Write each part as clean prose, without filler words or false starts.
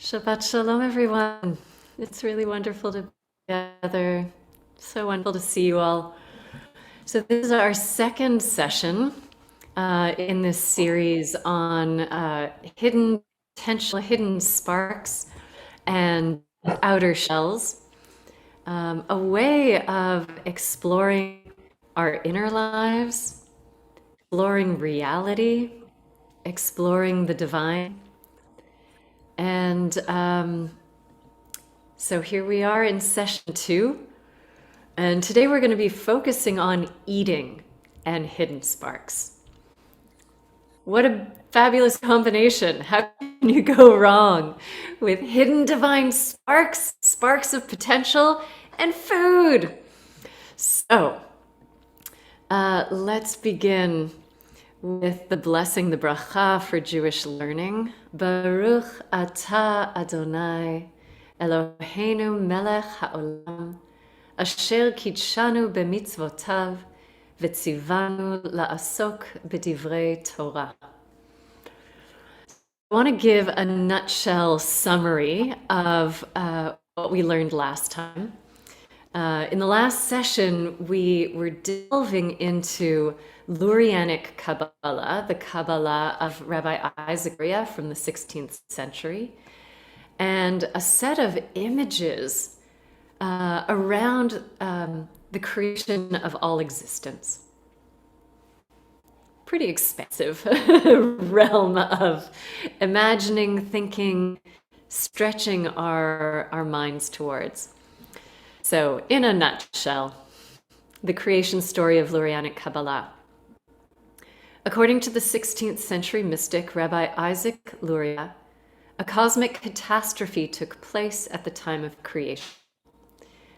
Shabbat Shalom, everyone. It's really wonderful to be together. So wonderful to see you all. So this is our second session in this series on hidden potential, hidden sparks, and outer shells. A way of exploring our inner lives, exploring reality, exploring the divine. And so here we are in session 2. And today we're going to be focusing on eating and hidden sparks. What a fabulous combination. How can you go wrong with hidden divine sparks, sparks of potential, and food? So let's begin with the blessing, the bracha for Jewish learning. Baruch atah Adonai, Eloheinu melech haolam, asher kidshanu b'mitzvotav, v'tzivanu la'asok b'divrei Torah. I want to give a nutshell summary of what we learned last time. In the last session, we were delving into Lurianic Kabbalah, the Kabbalah of Rabbi Isaac from the 16th century, and a set of images around the creation of all existence. Pretty expansive realm of imagining, thinking, stretching our minds towards. So, in a nutshell, the creation story of Lurianic Kabbalah. According to the 16th century mystic Rabbi Isaac Luria, a cosmic catastrophe took place at the time of creation.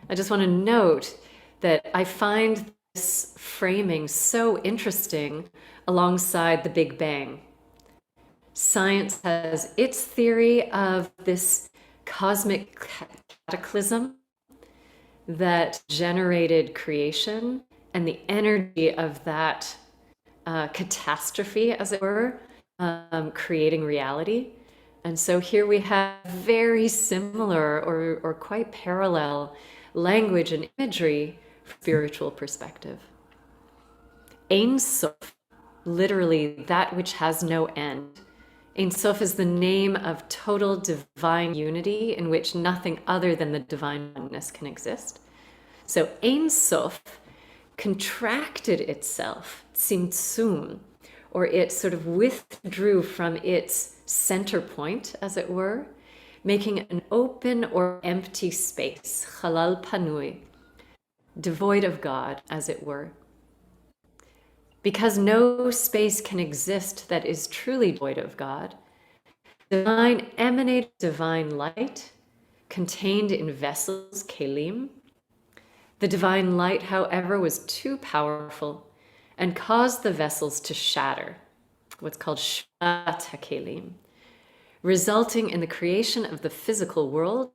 I just want to note that I find this framing so interesting alongside the Big Bang. Science has its theory of this cosmic cataclysm that generated creation and the energy of that catastrophe, as it were, creating reality. And so here we have very similar or quite parallel language and imagery from spiritual perspective. Ein Sof, literally that which has no end. Ein Sof is the name of total divine unity in which nothing other than the divine oneness can exist. So Ein Sof contracted itself, tzimtzum, or it sort of withdrew from its center point, as it were, making an open or empty space, chalal panui, devoid of God, as it were. Because no space can exist that is truly devoid of God, divine emanated divine light contained in vessels, kelim. The divine light, however, was too powerful and caused the vessels to shatter, what's called shvat hakelim, resulting in the creation of the physical world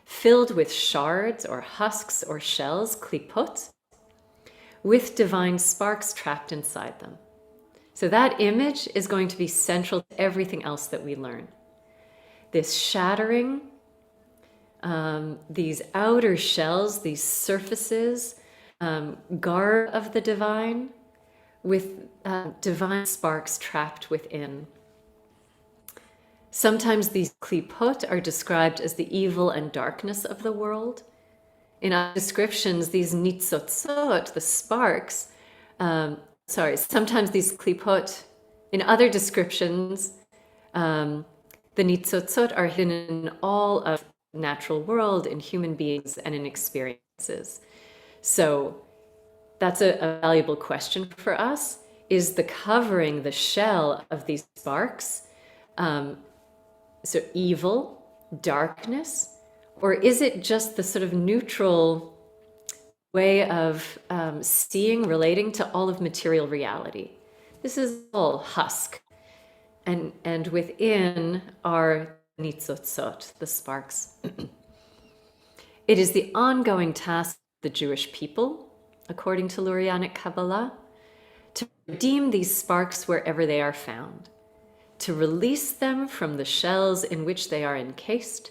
filled with shards or husks or shells, klipot, with divine sparks trapped inside them. So that image is going to be central to everything else that we learn. This shattering, these outer shells, these surfaces, garb of the divine, with divine sparks trapped within. Sometimes these klipot are described as the evil and darkness of the world. In our descriptions, these nitzotzot, the sparks, sometimes these klipot, in other descriptions, the nitzotzot are hidden in all of the natural world, in human beings, and in experiences. So that's a valuable question for us. Is the covering, the shell of these sparks, so evil, darkness, or is it just the sort of neutral way of seeing, relating to all of material reality? This is all husk. And within are nitzotzot, the sparks. It is the ongoing task of the Jewish people, according to Lurianic Kabbalah, to redeem these sparks wherever they are found, to release them from the shells in which they are encased,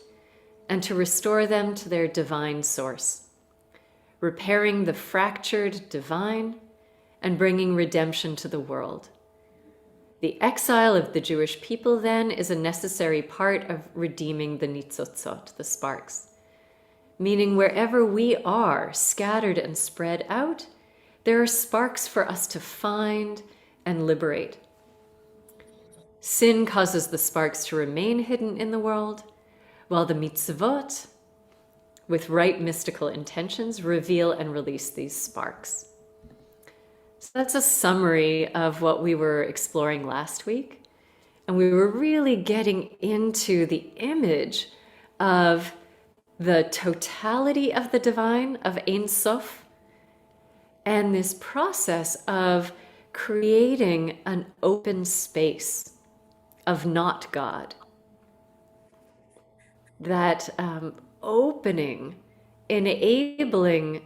and to restore them to their divine source, repairing the fractured divine and bringing redemption to the world. The exile of the Jewish people, then, is a necessary part of redeeming the nitzotzot, the sparks, meaning wherever we are, scattered and spread out, there are sparks for us to find and liberate. Sin causes the sparks to remain hidden in the world, while the mitzvot, with right mystical intentions, reveal and release these sparks. So that's a summary of what we were exploring last week. And we were really getting into the image of the totality of the divine, of Ein Sof, and this process of creating an open space of not God. That opening, enabling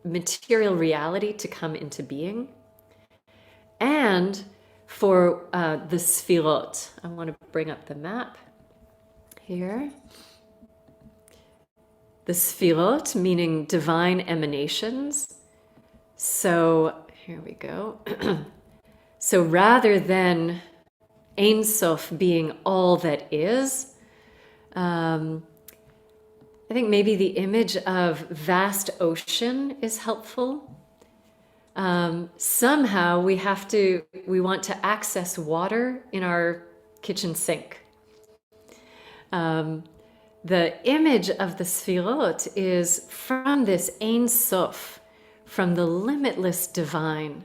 material reality to come into being. And for the Sefirot, I want to bring up the map here. The Sefirot, meaning divine emanations. So here we go. So rather than Ein Sof being all that is, I think maybe the image of vast ocean is helpful. Somehow we want to access water in our kitchen sink. The image of the Sefirot is from this Ein Sof, from the limitless divine.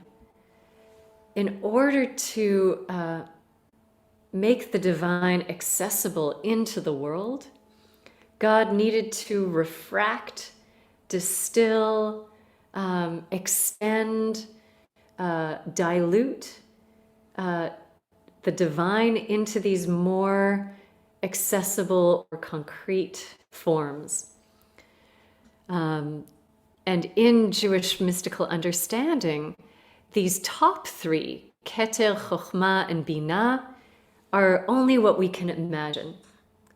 In order to make the divine accessible into the world, God needed to refract, distill, extend, dilute the divine into these more accessible or concrete forms. And in Jewish mystical understanding, these top three, Keter, Chokhmah, and Binah, are only what we can imagine.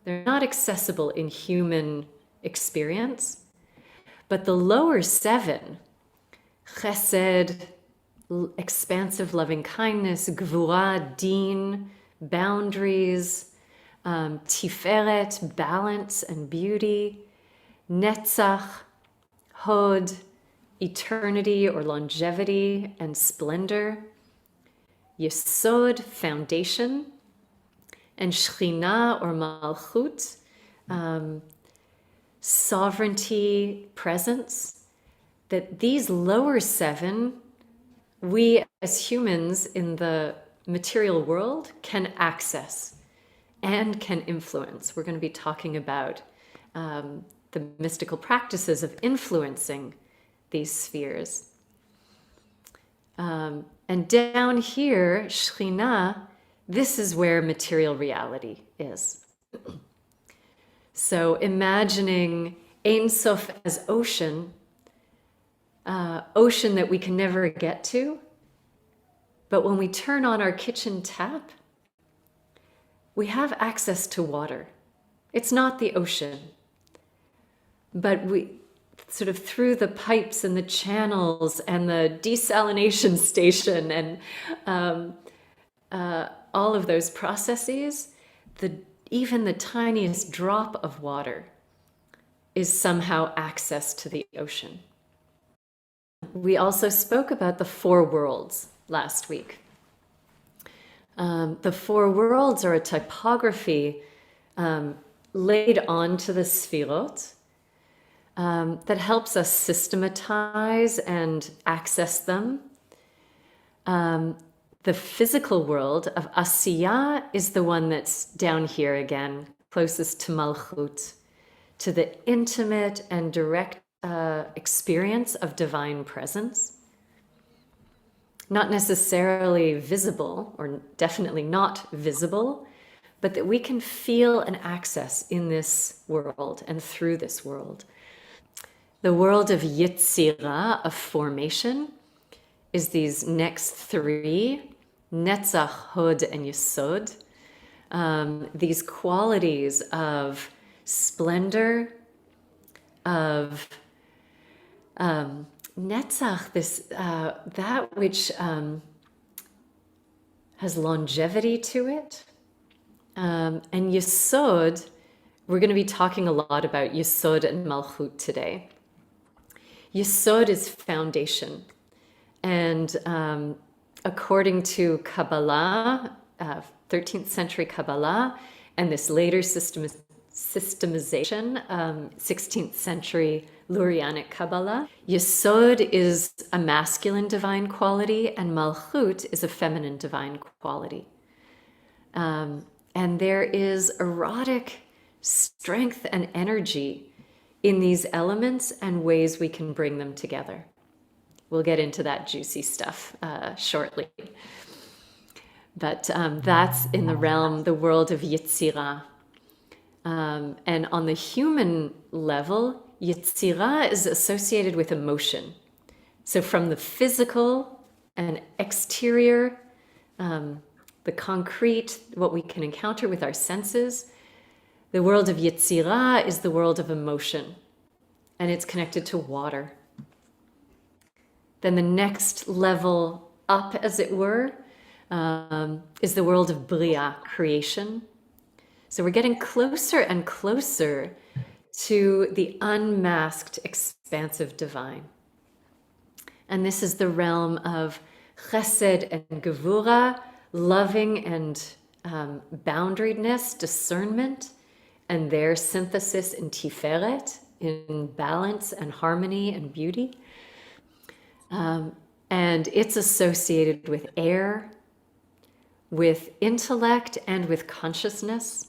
They're not accessible in human experience. But the lower seven, Chesed, expansive loving kindness, Gvura, Din, boundaries, Tiferet, balance and beauty, Netzach, Hod, eternity or longevity and splendor, Yesod, foundation, and Shekhinah or Malchut, sovereignty, presence, that these lower seven, we as humans in the material world can access and can influence. We're going to be talking about the mystical practices of influencing these spheres. And down here, Shekhinah, this is where material reality is. So imagining Ein Sof as ocean, ocean that we can never get to, but when we turn on our kitchen tap, we have access to water. It's not the ocean, but we sort of through the pipes and the channels and the desalination station and all of those processes, even the tiniest drop of water is somehow access to the ocean. We also spoke about the four worlds last week. The four worlds are a typography laid onto the Sefirot that helps us systematize and access them. The physical world of Asiyah is the one that's down here again, closest to Malchut, to the intimate and direct experience of divine presence. Not necessarily visible, or definitely not visible, but that we can feel and access in this world and through this world. The world of Yetzirah, of formation, is these next three, Netzach, Hod, and Yesod. These qualities of splendor, of Netzach, that which has longevity to it. And Yesod, we're going to be talking a lot about Yesod and Malchut today. Yesod is foundation. And according to Kabbalah, 13th century Kabbalah, and this later systemization, 16th century Lurianic Kabbalah, Yesod is a masculine divine quality and Malchut is a feminine divine quality. And there is erotic strength and energy in these elements and ways we can bring them together. We'll get into that juicy stuff shortly. But that's in the realm, the world of Yetzirah. And on the human level, Yetzirah is associated with emotion. So from the physical and exterior, the concrete, what we can encounter with our senses, the world of Yetzirah is the world of emotion. And it's connected to water. Then the next level up, as it were, is the world of Bria, creation. So we're getting closer and closer to the unmasked, expansive divine. And this is the realm of chesed and gevura, loving and boundariedness, discernment, and their synthesis in tiferet, in balance and harmony and beauty. And it's associated with air, with intellect, and with consciousness.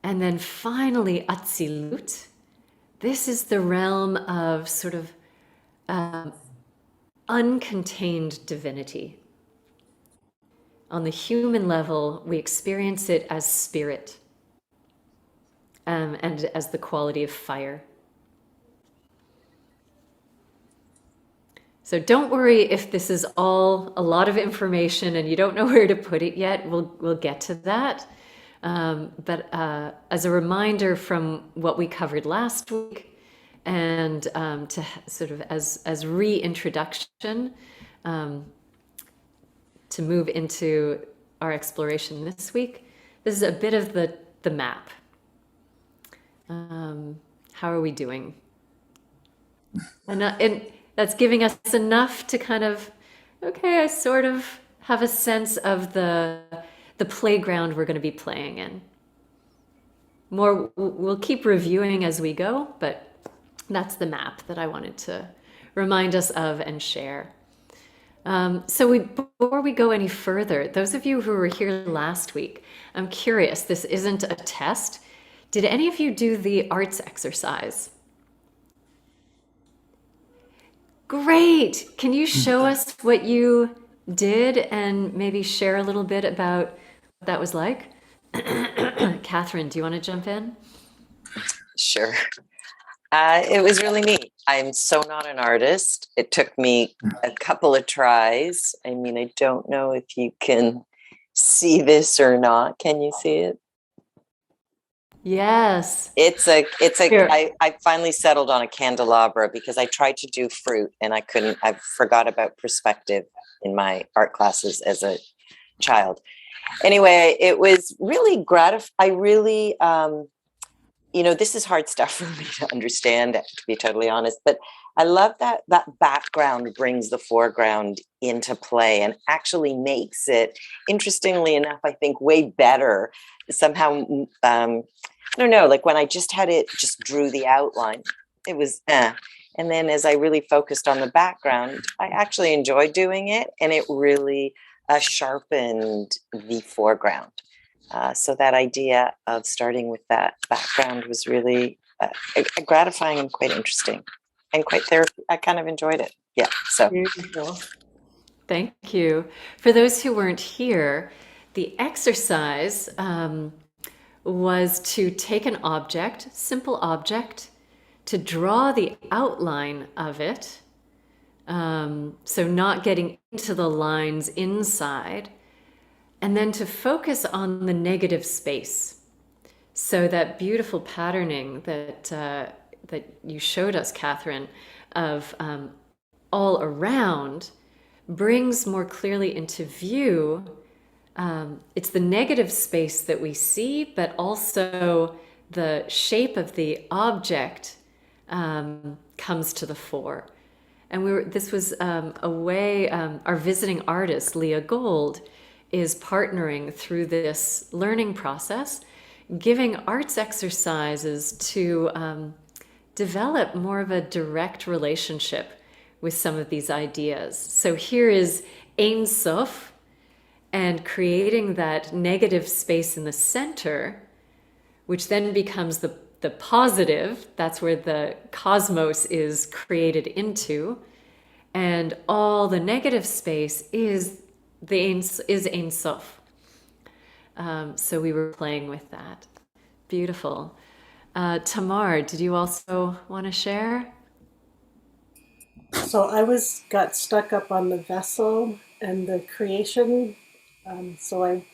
And then finally, Atzilut. This is the realm of sort of uncontained divinity. On the human level, we experience it as spirit and as the quality of fire. So don't worry if this is all a lot of information and you don't know where to put it yet. We'll get to that. But as a reminder from what we covered last week, and to sort of as reintroduction to move into our exploration this week, this is a bit of the map. How are we doing? And that's giving us enough to kind of, okay, I sort of have a sense of the playground we're going to be playing in. More, we'll keep reviewing as we go, but that's the map that I wanted to remind us of and share. So before we go any further, those of you who were here last week, I'm curious, this isn't a test. Did any of you do the arts exercise? Great. Can you show us what you did and maybe share a little bit about what that was like? Catherine, do you want to jump in? Sure. It was really neat. I'm so not an artist. It took me a couple of tries. I mean, I don't know if you can see this or not. Can you see it? Yes. I finally settled on a candelabra because I tried to do fruit and I forgot about perspective in my art classes as a child. Anyway, it was really gratifying. I really, this is hard stuff for me to understand, to be totally honest, but I love that background brings the foreground into play and actually makes it, interestingly enough, I think way better somehow. I don't know, like when I just drew the outline, it was, and then as I really focused on the background, I actually enjoyed doing it and it really sharpened the foreground. So that idea of starting with that background was really gratifying and quite interesting and quite therapeutic. I kind of enjoyed it. Yeah. So beautiful. Thank you. For those who weren't here, the exercise was to take an object, simple object, to draw the outline of it So not getting into the lines inside, and then to focus on the negative space. So that beautiful patterning that you showed us, Catherine, of all around brings more clearly into view. It's the negative space that we see, but also the shape of the object comes to the fore. And this was a way our visiting artist, Leah Gold, is partnering through this learning process, giving arts exercises to develop more of a direct relationship with some of these ideas. So here is Ein Sof, and creating that negative space in the center, which then becomes the positive. That's where the cosmos is created into. And all the negative space is Ein Sof. So we were playing with that. Beautiful. Tamar, did you also want to share? So I got stuck up on the vessel and the creation. So I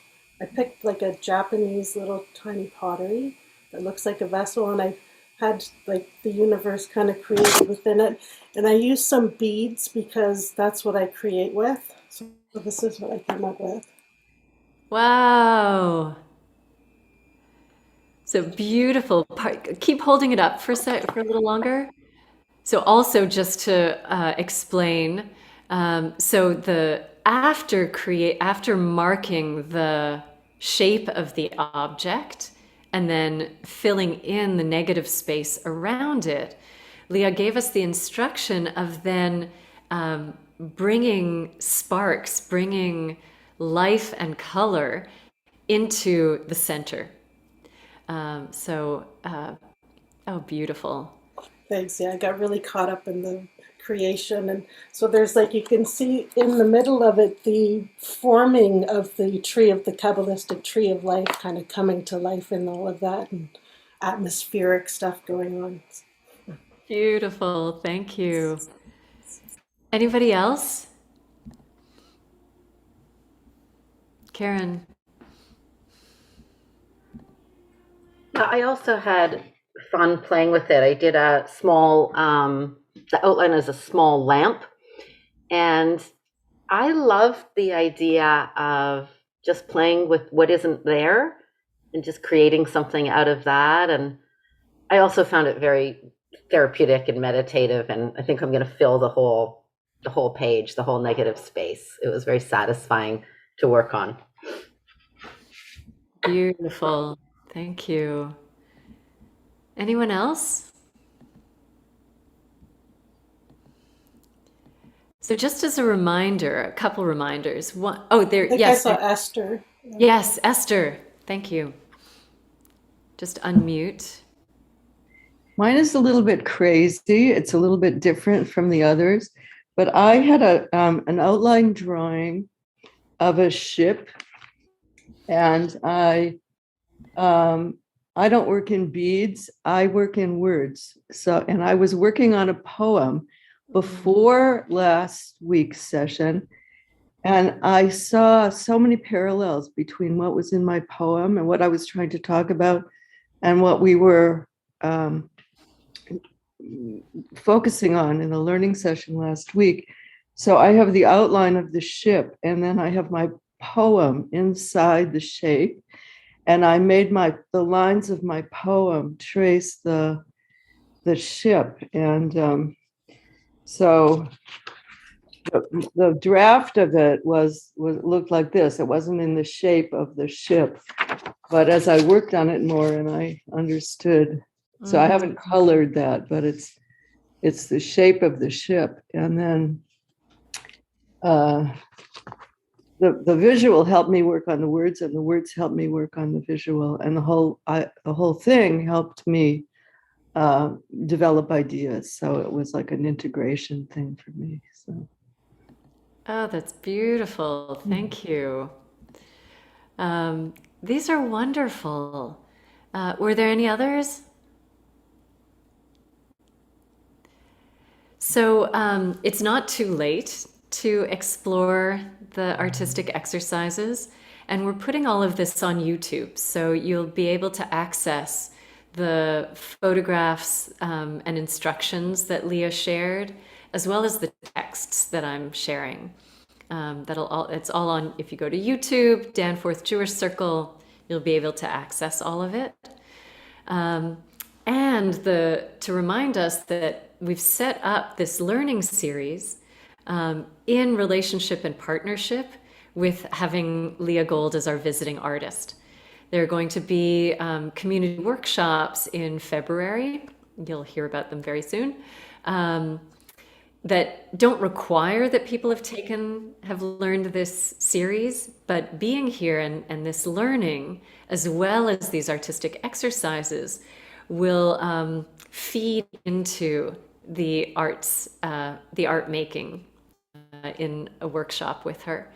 picked like a Japanese little tiny pottery that looks like a vessel, and I had like the universe kind of created within it. And I used some beads because that's what I create with. So this is what I came up with. Wow. So beautiful. Keep holding it up for a little longer. So also just to explain, so the after marking the shape of the object and then filling in the negative space around it, Leah gave us the instruction of then bringing sparks, bringing life and color into the center. Oh, beautiful. Thanks. Yeah, I got really caught up in the creation. And so there's like, you can see in the middle of it, the forming of the tree of the Kabbalistic tree of life kind of coming to life and all of that, and atmospheric stuff going on. Beautiful. Thank you. Anybody else? Karen. I also had fun playing with it. I did a small, the outline is a small lamp. And I love the idea of just playing with what isn't there and just creating something out of that. And I also found it very therapeutic and meditative. And I think I'm going to fill the whole page, the whole negative space. It was very satisfying to work on. Beautiful. Thank you. Anyone else? So just as a reminder, a couple reminders. One, oh, there, I think yes. I saw Esther. Yes, Esther. Thank you. Just unmute. Mine is a little bit crazy. It's a little bit different from the others, but I had an outline drawing of a ship, and I don't work in beads. I work in words. And I was working on a poem before last week's session, and I saw so many parallels between what was in my poem and what I was trying to talk about and what we were focusing on in the learning session last week. So I have the outline of the ship, and then I have my poem inside the shape, and I made the lines of my poem trace the ship. And so the draft of it looked like this. It wasn't in the shape of the ship, but as I worked on it more and I understood, so I haven't colored that, but it's the shape of the ship. And then the visual helped me work on the words, and the words helped me work on the visual, and the whole thing helped me develop ideas. So it was like an integration thing for me. So. Oh, that's beautiful. Thank you. These are wonderful. Were there any others? So it's not too late to explore the artistic exercises. And we're putting all of this on YouTube. So you'll be able to access the photographs and instructions that Leah shared, as well as the texts that I'm sharing. It's all on, if you go to YouTube, Danforth Jewish Circle, you'll be able to access all of it. And to remind us that we've set up this learning series in relationship and partnership with having Leah Gold as our visiting artist. There are going to be community workshops in February. You'll hear about them very soon. That don't require that people have learned this series, but being here and this learning, as well as these artistic exercises, will feed into the arts, the art making in a workshop with her.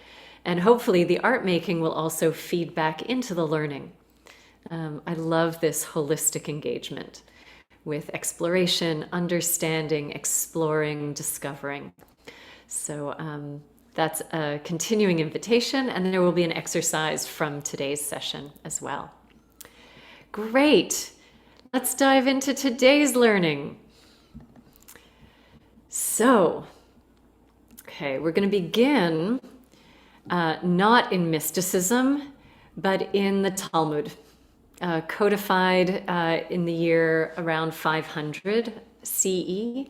And hopefully the art making will also feed back into the learning. I love this holistic engagement with exploration, understanding, exploring, discovering. So that's a continuing invitation, and there will be an exercise from today's session as well. Great. Let's dive into today's learning. So, okay, we're going to begin not in mysticism, but in the Talmud, codified in the year around 500 CE.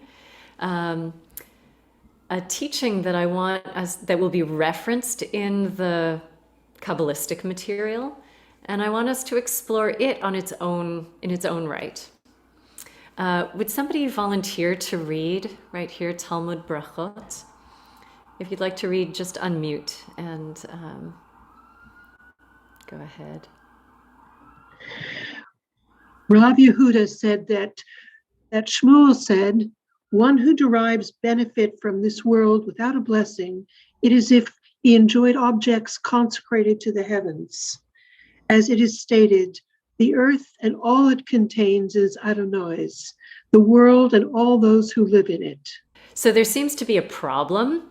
A teaching that I want that will be referenced in the Kabbalistic material, and I want us to explore it in its own right. Would somebody volunteer to read right here, Talmud Berakhot? If you'd like to read, just unmute and go ahead. Rav Yehuda said that Shmuel said, one who derives benefit from this world without a blessing, it is if he enjoyed objects consecrated to the heavens. As it is stated, the earth and all it contains is Adonai's, the world and all those who live in it. So there seems to be a problem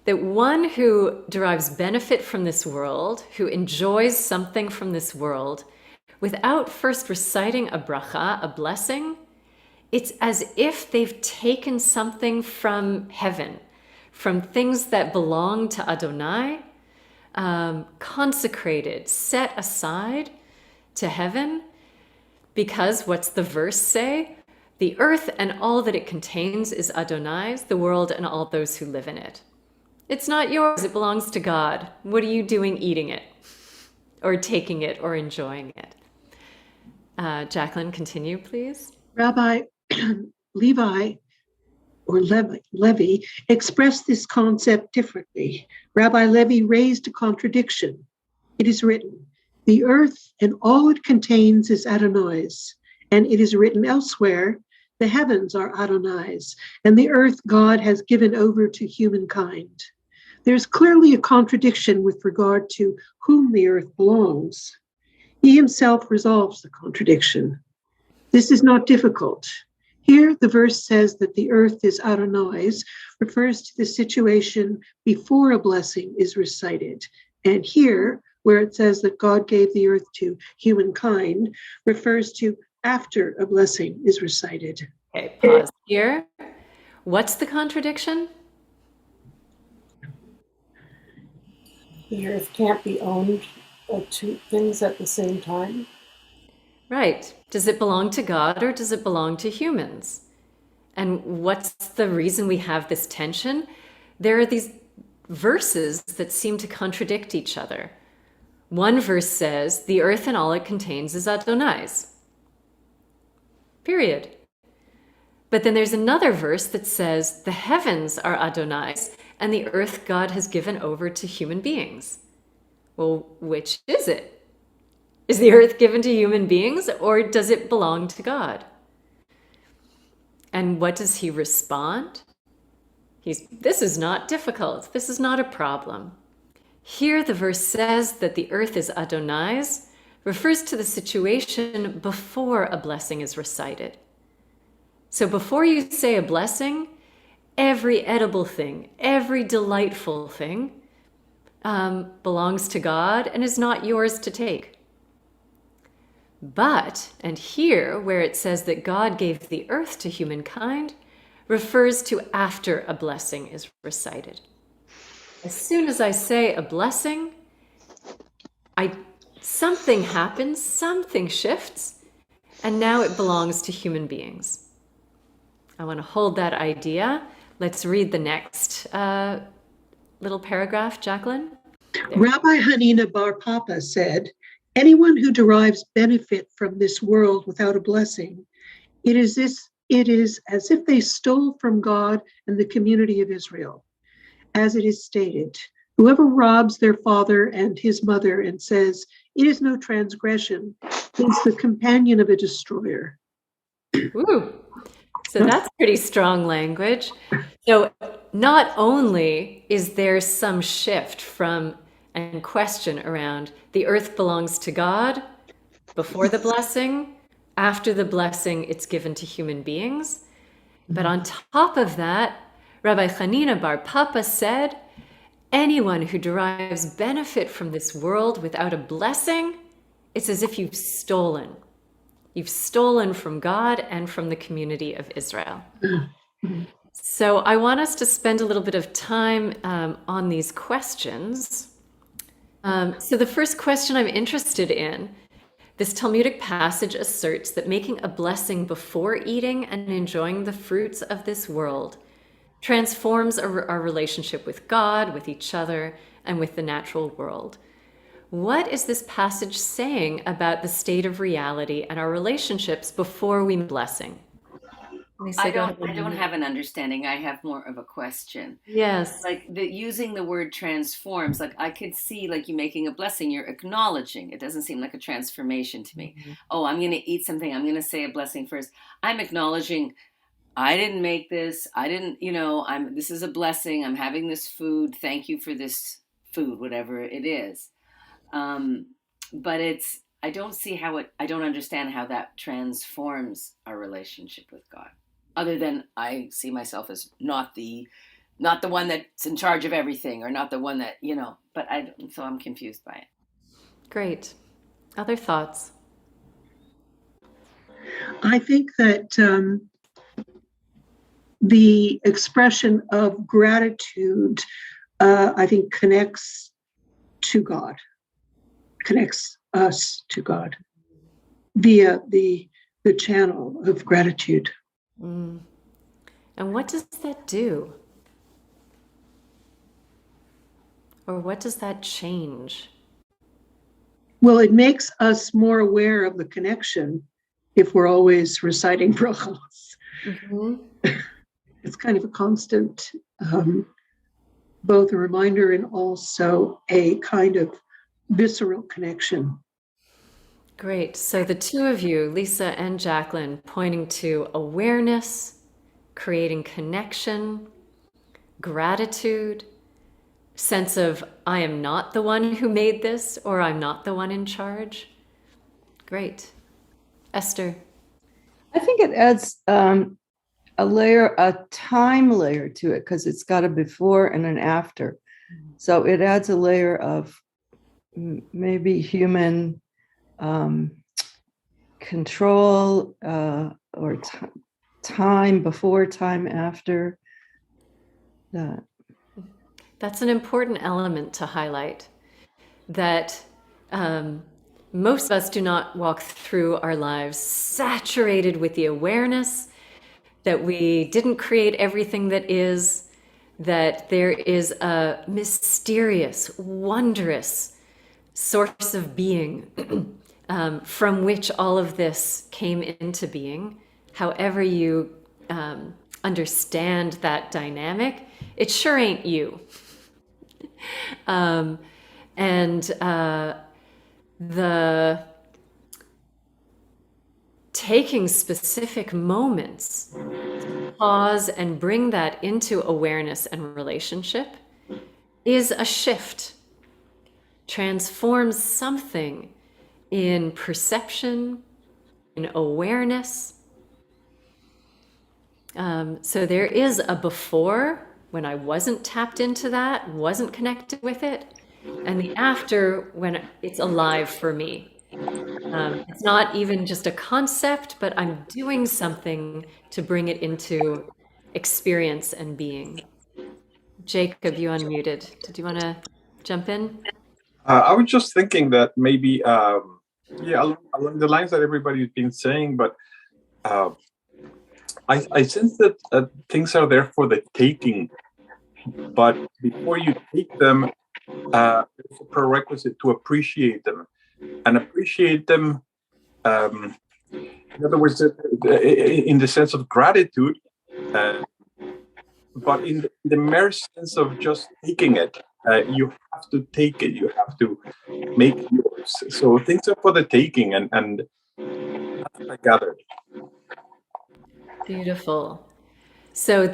that one who derives benefit from this world, who enjoys something from this world, without first reciting a bracha, a blessing, it's as if they've taken something from heaven, from things that belong to Adonai, consecrated, set aside to heaven, because what's the verse say? The earth and all that it contains is Adonai's, the world and all those who live in it. It's not yours, it belongs to God. What are you doing eating it, or taking it, or enjoying it? Jacqueline, continue, please. Rabbi Levi expressed this concept differently. Rabbi Levi raised a contradiction. It is written, the earth and all it contains is Adonai's. And it is written elsewhere, the heavens are Adonai's, and the earth God has given over to humankind. There's clearly a contradiction with regard to whom the earth belongs. He himself resolves the contradiction. This is not difficult. Here, the verse says that the earth is Adonai's, refers to the situation before a blessing is recited. And here, where it says that God gave the earth to humankind, refers to after a blessing is recited. Okay, pause here. What's the contradiction? The earth can't be owned by two things at the same time. Right. Does it belong to God or does it belong to humans? And what's the reason we have this tension? There are these verses that seem to contradict each other. One verse says, the earth and all it contains is Adonai's. Period. But then there's another verse that says, the heavens are Adonai's, and the earth God has given over to human beings. Well, which is it? Is the earth given to human beings, or does it belong to God? And what does he respond? This is not difficult. This is not a problem. Here the verse says that the earth is Adonai's, refers to the situation before a blessing is recited. So before you say a blessing, every edible thing, every delightful thing belongs to God and is not yours to take. But, and here where it says that God gave the earth to humankind, refers to after a blessing is recited. As soon as I say a blessing, something happens, something shifts, and now it belongs to human beings. I want to hold that idea. Let's read the next little paragraph, Jacqueline. There. Rabbi Hanina Bar Papa said, anyone who derives benefit from this world without a blessing, it is as if they stole from God and the community of Israel. As it is stated, whoever robs their father and his mother and says, it is no transgression, is the companion of a destroyer. Ooh. So that's pretty strong language. So not only is there some shift from and question around the earth belongs to God before the blessing, after the blessing it's given to human beings, but on top of that, Rabbi Hanina Bar Papa said, anyone who derives benefit from this world without a blessing, it's as if you've stolen. You've stolen from God and from the community of Israel. So I want us to spend a little bit of time on these questions. So the first question I'm interested in, this Talmudic passage asserts that making a blessing before eating and enjoying the fruits of this world transforms our relationship with God, with each other, and with the natural world. What is this passage saying about the state of reality and our relationships before we blessing? I don't have an understanding. I have more of a question. Yes. Like using the word transforms, like I could see like you making a blessing, you're acknowledging. It doesn't seem like a transformation to me. Mm-hmm. Oh, I'm going to eat something. I'm going to say a blessing first. I'm acknowledging I didn't make this. I didn't, this is a blessing. I'm having this food. Thank you for this food, whatever it is. But I don't understand how that transforms our relationship with God. Other than I see myself as not the one that's in charge of everything, or not the one that, so I'm confused by it. Great. Other thoughts? I think that the expression of gratitude, I think, connects to God, connects us to God via the channel of gratitude. Mm. And what does that do? Or what does that change? Well, it makes us more aware of the connection if we're always reciting Berakhot. Mm-hmm. It's kind of a constant, both a reminder and also a kind of visceral connection. Great. So the two of you, Lisa and Jacqueline, pointing to awareness, creating connection, gratitude, sense of I am not the one who made this, or I'm not the one in charge. Great. Esther. I think it adds a time layer to it, because it's got a before and an after. So it adds a layer of maybe human control or time before, time after. That's an important element to highlight, that most of us do not walk through our lives saturated with the awareness that we didn't create everything that is, that there is a mysterious, wondrous source of being from which all of this came into being. However you understand that dynamic, it sure ain't you. The taking specific moments to pause and bring that into awareness and relationship is a shift, transforms something in perception, in awareness. So there is a before when I wasn't tapped into that, wasn't connected with it, and the after when it's alive for me. It's not even just a concept, but I'm doing something to bring it into experience and being. Jacob, you unmuted. Did you want to jump in? I was just thinking that maybe, along the lines that everybody's been saying, but I sense that things are there for the taking, but before you take them, there's a prerequisite to appreciate them, and appreciate them. In other words, in the sense of gratitude, but in the mere sense of just taking it, you have to take it. You have to make it yours. So things are for the taking, and that's what I gathered. Beautiful. So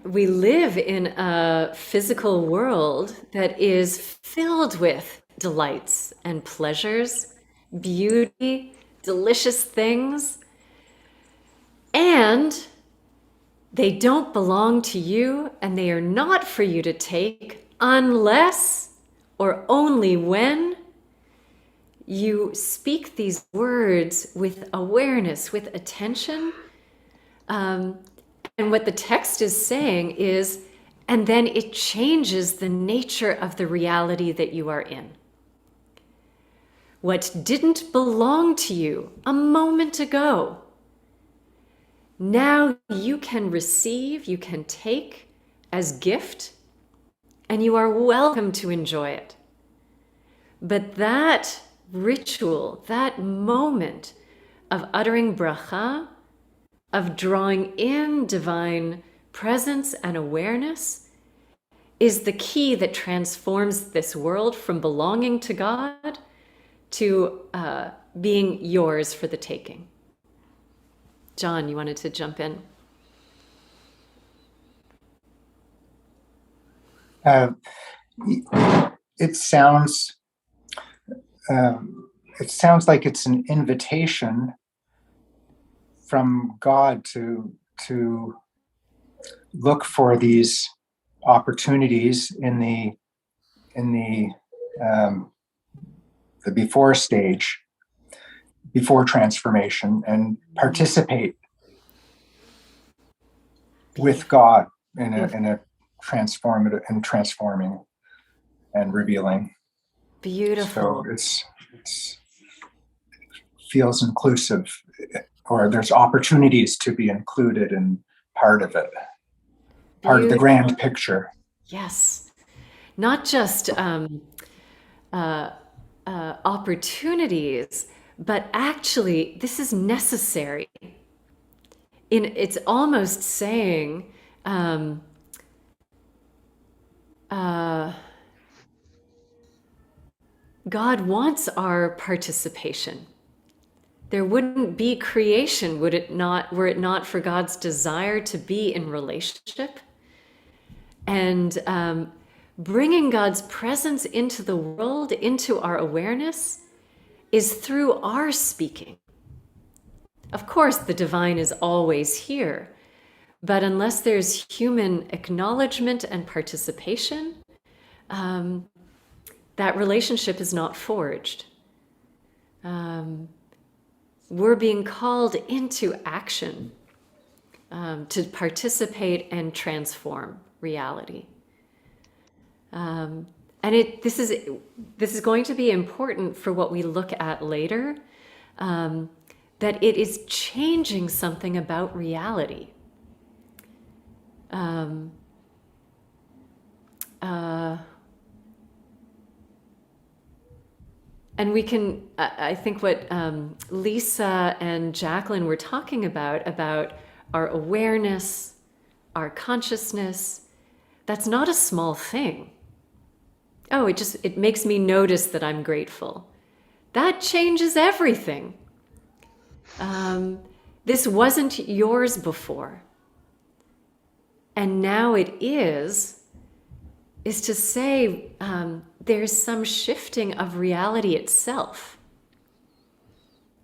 we live in a physical world that is filled with delights and pleasures, beauty, delicious things, and they don't belong to you and they are not for you to take unless or only when you speak these words with awareness, with attention. And what the text is saying is, and then it changes the nature of the reality that you are in. What didn't belong to you a moment ago, now you can receive, you can take as gift, and you are welcome to enjoy it. But that ritual, that moment of uttering bracha, of drawing in divine presence and awareness, is the key that transforms this world from belonging to God to being yours for the taking. John, you wanted to jump in? It sounds like it's an invitation from God to look for these opportunities in the before stage, before transformation, and participate with God in a transformative and transforming and revealing. Beautiful. So it's feels inclusive, or there's opportunities to be included in part of it, part of the grand picture. Yes, not just opportunities, but actually this is necessary. It's almost saying God wants our participation. There wouldn't be creation, were it not for God's desire to be in relationship. And bringing God's presence into the world, into our awareness, is through our speaking. Of course, the divine is always here, but unless there's human acknowledgement and participation, that relationship is not forged. We're being called into action to participate and transform reality. And this is going to be important for what we look at later, that it is changing something about reality. And we can, I think what Lisa and Jacqueline were talking about our awareness, our consciousness, that's not a small thing. Oh, it makes me notice that I'm grateful. That changes everything. This wasn't yours before. And now it is to say there's some shifting of reality itself.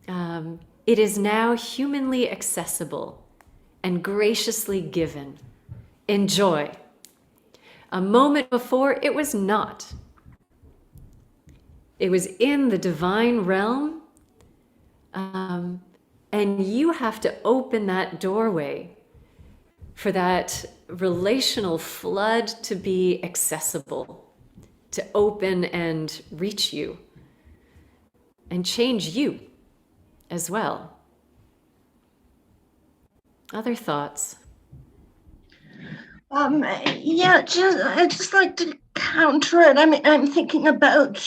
It is now humanly accessible and graciously given. Enjoy. A moment before, it was not. It was in the divine realm, and you have to open that doorway for that relational flood to be accessible, to open and reach you, and change you as well. Other thoughts? Yeah, I just like to counter it. I mean, I'm thinking about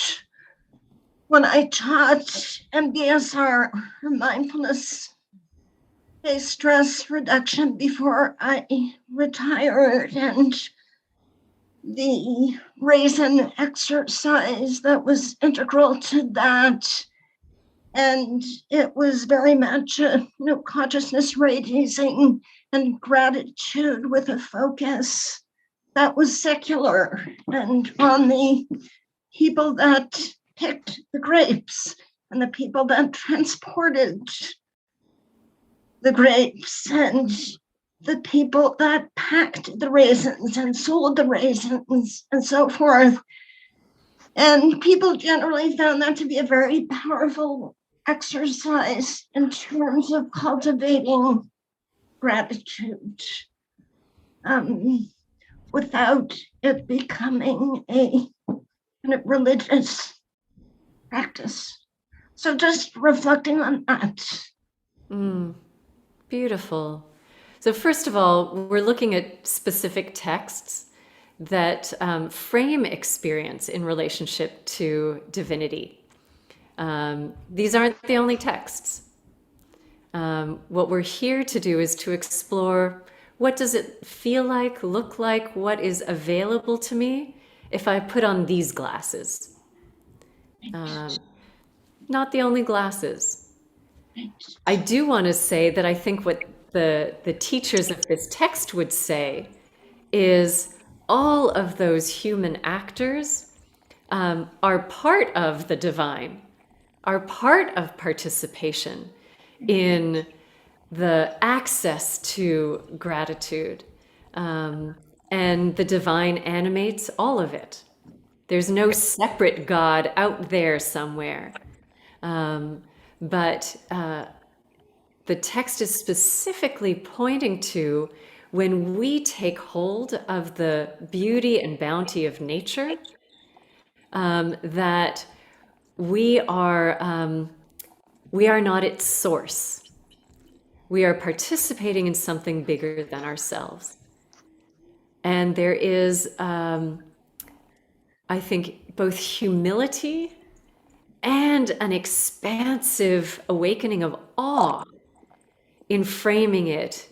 when I taught MBSR, or mindfulness-based stress reduction, before I retired, and the raisin exercise that was integral to that. And it was very much consciousness raising and gratitude with a focus that was secular and on the people that picked the grapes and the people that transported the grapes and the people that packed the raisins and sold the raisins and so forth. And people generally found that to be a very powerful exercise in terms of cultivating gratitude, without it becoming a kind of religious practice. So just reflecting on that. Beautiful. So first of all, we're looking at specific texts that frame experience in relationship to divinity. These aren't the only texts. What we're here to do is to explore, what does it feel like, look like, what is available to me if I put on these glasses? Not the only glasses. I do want to say that I think what the teachers of this text would say is all of those human actors are part of the divine, are part of participation in the access to gratitude. And the divine animates all of it. There's no separate God out there somewhere. But the text is specifically pointing to when we take hold of the beauty and bounty of nature, that we are not its source. We are participating in something bigger than ourselves. And there is, I think, both humility and an expansive awakening of awe in framing it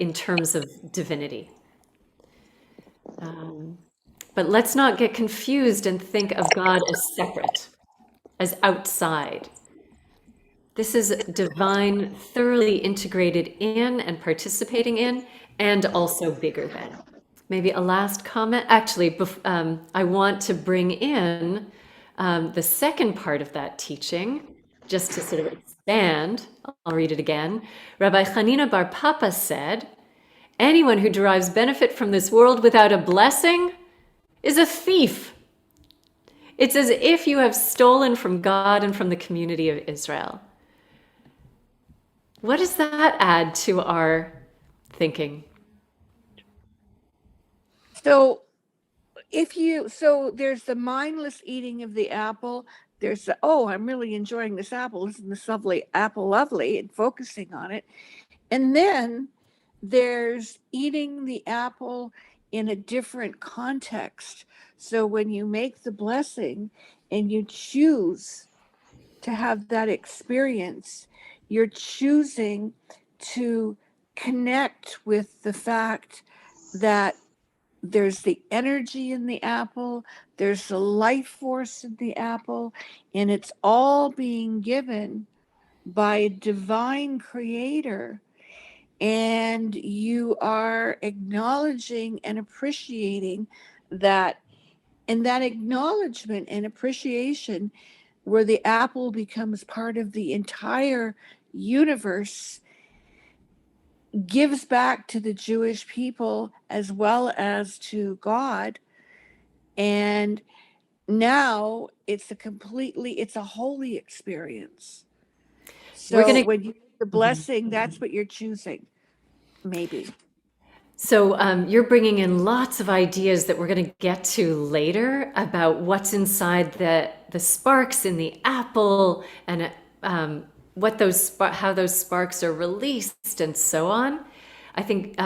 in terms of divinity. But let's not get confused and think of God as separate, as outside. This is divine, thoroughly integrated in and participating in, and also bigger than. Maybe a last comment. Actually, I want to bring in the second part of that teaching, just to sort of expand. I'll read it again. Rabbi Hanina Bar Papa said, anyone who derives benefit from this world without a blessing is a thief. It's as if you have stolen from God and from the community of Israel. What does that add to our thinking? So there's the mindless eating of the apple. There's the, oh, I'm really enjoying this apple. Isn't this lovely apple lovely? And focusing on it. And then there's eating the apple in a different context. So when you make the blessing and you choose to have that experience, you're choosing to connect with the fact that there's the energy in the apple, there's the life force in the apple, and it's all being given by a divine creator. And you are acknowledging and appreciating that, and that acknowledgement and appreciation where the apple becomes part of the entire universe gives back to the Jewish people as well as to God. And now it's a holy experience. So when you the blessing, that's what you're choosing, maybe. So you're bringing in lots of ideas that we're going to get to later about what's inside the sparks in the apple, and how those sparks are released and so on. I think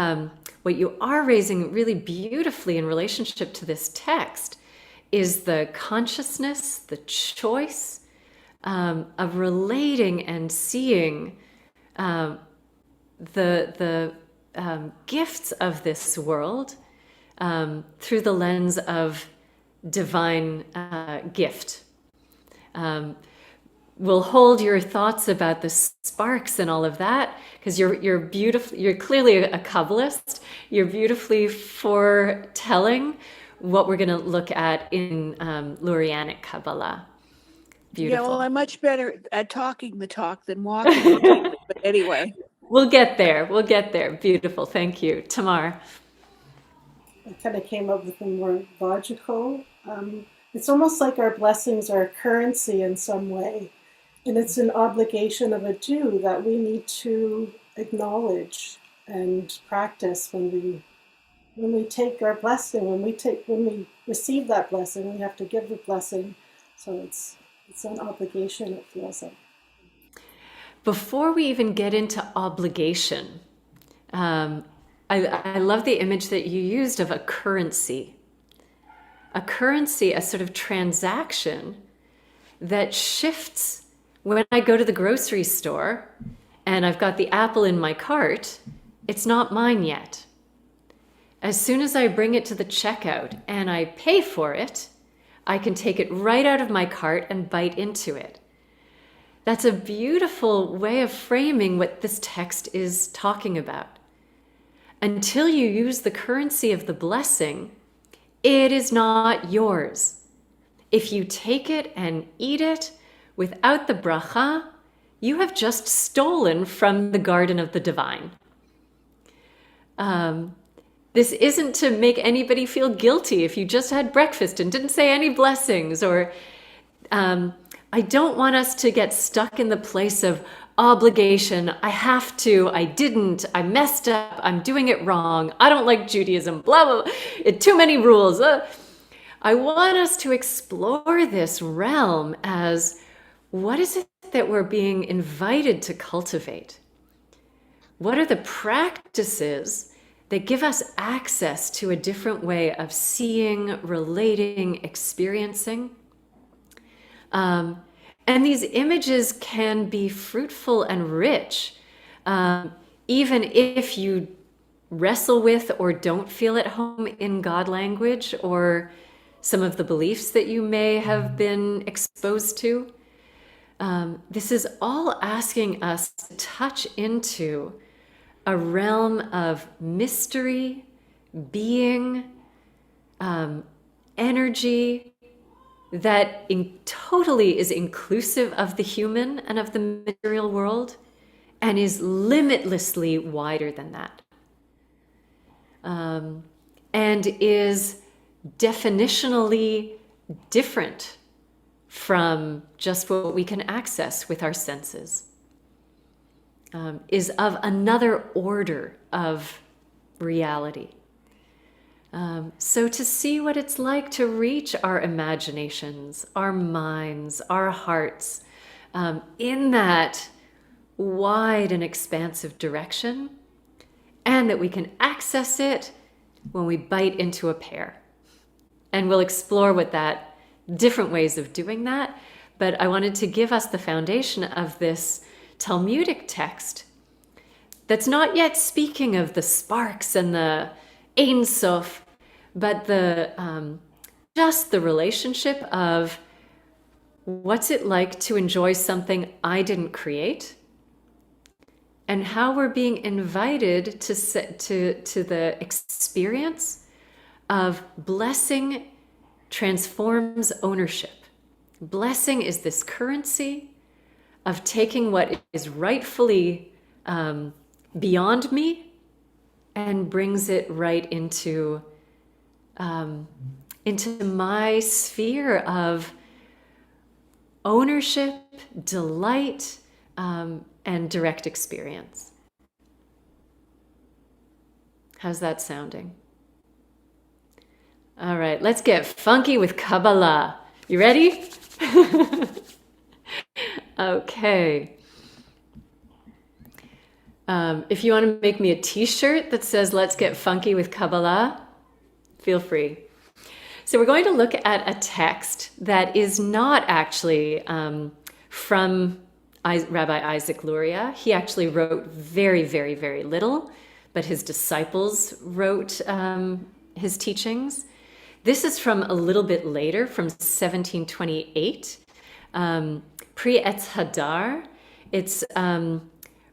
what you are raising really beautifully in relationship to this text is the consciousness, the choice of relating and seeing the gifts of this world through the lens of divine gift. We'll hold your thoughts about the sparks and all of that, because you're beautiful. You're clearly a Kabbalist. You're beautifully foretelling what we're going to look at in Lurianic Kabbalah. Beautiful. Yeah, well, I'm much better at talking the talk than walking the talk. But anyway. We'll get there. We'll get there. Beautiful. Thank you. Tamar. I kind of came up with a more logical. It's almost like our blessings are a currency in some way. And it's an obligation of a Jew that we need to acknowledge and practice when we take our blessing, when we receive that blessing, we have to give the blessing. So it's an obligation, it feels like. Before we even get into obligation, I love the image that you used of a currency. A currency, a sort of transaction that shifts when I go to the grocery store and I've got the apple in my cart. It's not mine yet. As soon as I bring it to the checkout and I pay for it, I can take it right out of my cart and bite into it. That's a beautiful way of framing what this text is talking about. Until you use the currency of the blessing, it is not yours. If you take it and eat it without the bracha, you have just stolen from the garden of the divine. This isn't to make anybody feel guilty if you just had breakfast and didn't say any blessings, or I don't want us to get stuck in the place of obligation. I have to, I didn't, I messed up, I'm doing it wrong, I don't like Judaism, blah, blah, blah. Too many rules. I want us to explore this realm as, what is it that we're being invited to cultivate? What are the practices that give us access to a different way of seeing, relating, experiencing? And these images can be fruitful and rich, even if you wrestle with or don't feel at home in God language or some of the beliefs that you may have been exposed to. This is all asking us to touch into a realm of mystery, being, energy, that totally is inclusive of the human and of the material world, and is limitlessly wider than that. And is definitionally different from just what we can access with our senses, is of another order of reality. So to see what it's like to reach our imaginations, our minds, our hearts, in that wide and expansive direction, and that we can access it when we bite into a pear. And we'll explore what that, different ways of doing that. But I wanted to give us the foundation of this Talmudic text that's not yet speaking of the sparks and the Ein Sof, but just the relationship of what's it like to enjoy something I didn't create, and how we're being invited to the experience of blessing transforms ownership. Blessing is this currency of taking what is rightfully beyond me and brings it right into my sphere of ownership, delight, and direct experience. How's that sounding? All right, let's get funky with Kabbalah. You ready? Okay. If you want to make me a t-shirt that says, let's get funky with Kabbalah, feel free. So we're going to look at a text that is not actually from Rabbi Isaac Luria. He actually wrote very, very, very little, but his disciples wrote his teachings. This is from a little bit later, from 1728, pre-Etz Hadar. It's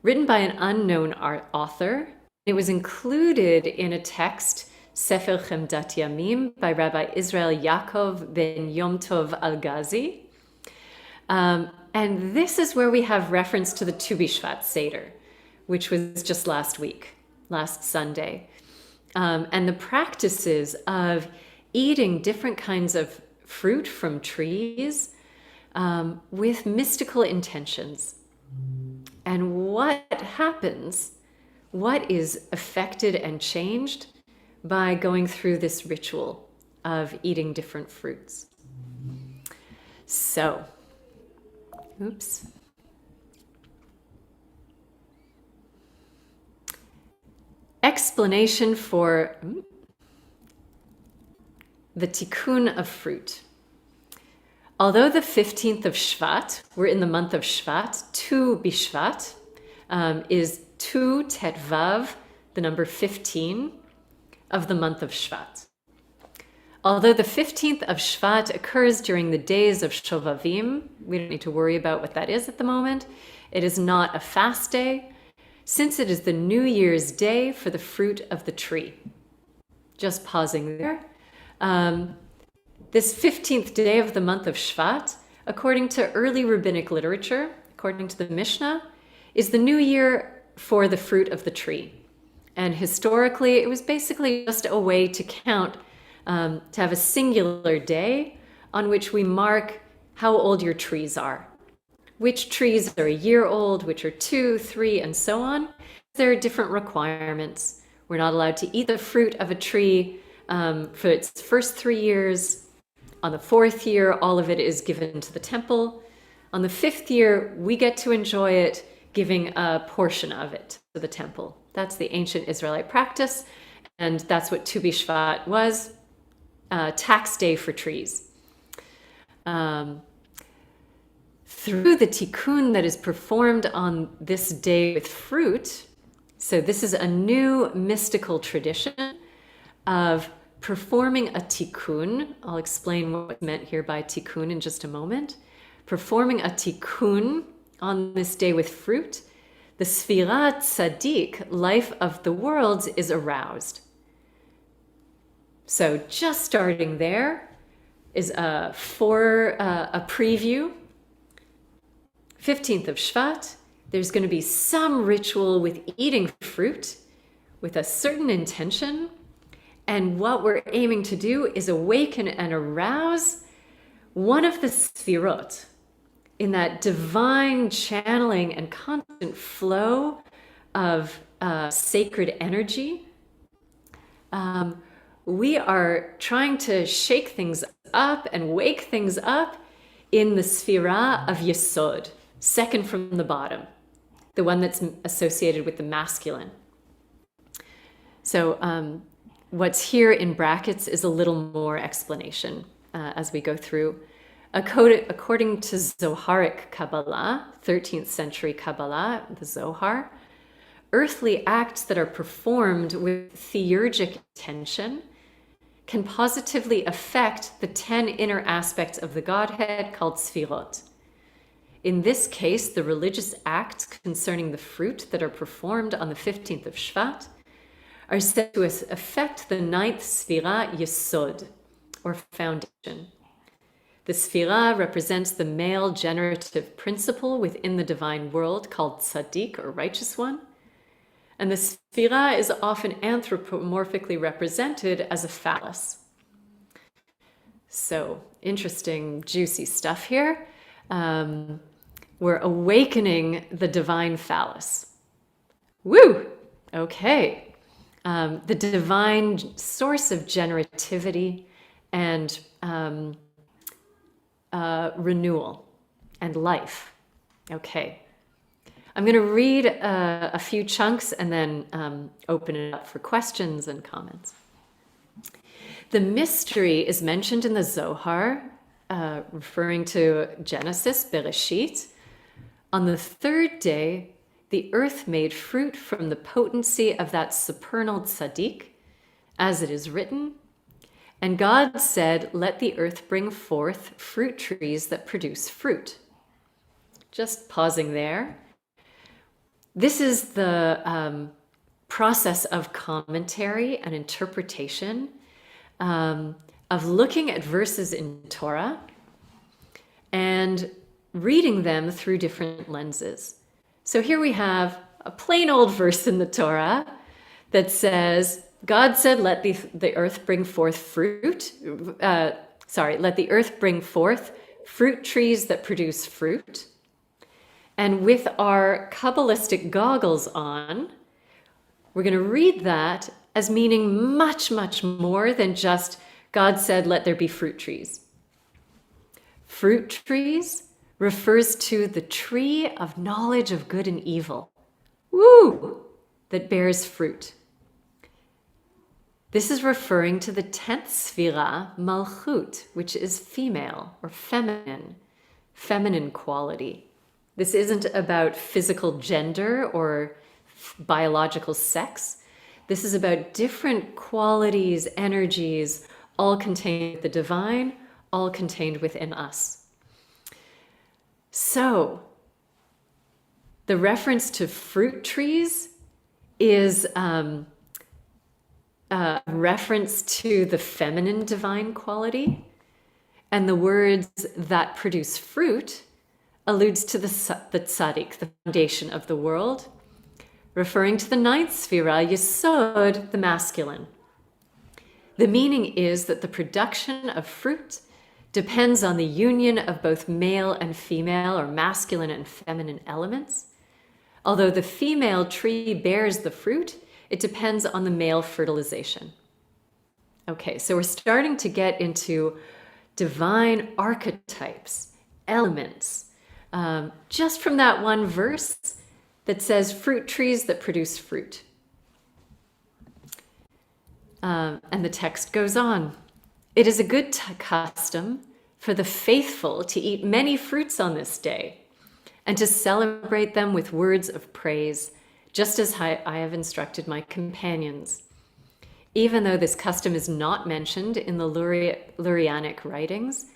written by an unknown author. It was included in a text, Sefer Chemdat Yamim, by Rabbi Israel Yaakov ben Yom Tov Al-Ghazi. And this is where we have reference to the Tu B'Shvat seder, which was just last Sunday. And the practices of eating different kinds of fruit from trees with mystical intentions. And what happens, what is affected and changed by going through this ritual of eating different fruits. So, oops. Explanation for the tikkun of fruit. Although the 15th of Shvat, we're in the month of Shvat, Tu B'Shvat, is Tu Tetvav, the number 15 of the month of Shvat. Although the 15th of Shvat occurs during the days of Shovavim, we don't need to worry about what that is at the moment. It is not a fast day, since it is the New Year's Day for the fruit of the tree. Just pausing there. This 15th day of the month of Shvat, according to early rabbinic literature, according to the Mishnah, is the new year for the fruit of the tree. And historically, it was basically just a way to count, to have a singular day on which we mark how old your trees are. Which trees are a year old, which are 2, 3, and so on. There are different requirements. We're not allowed to eat the fruit of a tree for its first 3 years. On the 4th year, all of it is given to the temple. On the 5th year, we get to enjoy it, giving a portion of it to the temple. That's the ancient Israelite practice, and that's what Tu B'Shvat was, tax day for trees. Through the tikkun that is performed on this day with fruit, so this is a new mystical tradition of performing a tikkun. I'll explain what's meant here by tikkun in just a moment. Performing a tikkun on this day with fruit, the Sfirat Tzaddik, life of the worlds, is aroused. So just starting there is a preview. 15th of Shvat, there's going to be some ritual with eating fruit with a certain intention. And what we're aiming to do is awaken and arouse one of the Sefirot in that divine channeling and constant flow of sacred energy. We are trying to shake things up and wake things up in the Sefirah of Yesod, second from the bottom, the one that's associated with the masculine. So what's here in brackets is a little more explanation as we go through. According to Zoharic Kabbalah, 13th century Kabbalah, the Zohar, earthly acts that are performed with theurgic intention can positively affect the 10 inner aspects of the Godhead called Sefirot. In this case, the religious acts concerning the fruit that are performed on the 15th of Shvat are said to affect the 9th Sefirah Yesod, or foundation. The Sefirah represents the male generative principle within the divine world called Tzaddik, or righteous one. And the sefirah is often anthropomorphically represented as a phallus. So, interesting, juicy stuff here. We're awakening the divine phallus. Woo! Okay. The divine source of generativity and renewal and life. Okay. I'm going to read a few chunks and then open it up for questions and comments. The mystery is mentioned in the Zohar, referring to Genesis, Bereshit. On the third day, the earth made fruit from the potency of that supernal tzaddik, as it is written. And God said, let the earth bring forth fruit trees that produce fruit. Just pausing there. This is the process of commentary and interpretation, of looking at verses in Torah and reading them through different lenses. So here we have a plain old verse in the Torah that says, God said, let the earth bring forth fruit. Let the earth bring forth fruit trees that produce fruit. And with our Kabbalistic goggles on, we're going to read that as meaning much, much more than just God said, let there be fruit trees. Fruit trees refers to the tree of knowledge of good and evil. Woo! That bears fruit. This is referring to the 10th Sefirah, Malchut, which is female or feminine quality. This isn't about physical gender or biological sex. This is about different qualities, energies, all contained the divine, all contained within us. So, the reference to fruit trees is a reference to the feminine divine quality, and the words that produce fruit alludes to the tzaddik, the foundation of the world, referring to the 9th Sefirah, Yesod, the masculine. The meaning is that the production of fruit depends on the union of both male and female, or masculine and feminine elements. Although the female tree bears the fruit, it depends on the male fertilization. Okay, so we're starting to get into divine archetypes, elements, just from that one verse that says fruit trees that produce fruit. And the text goes on. It is a good custom for the faithful to eat many fruits on this day and to celebrate them with words of praise, just as I have instructed my companions. Even though this custom is not mentioned in the Lurianic writings,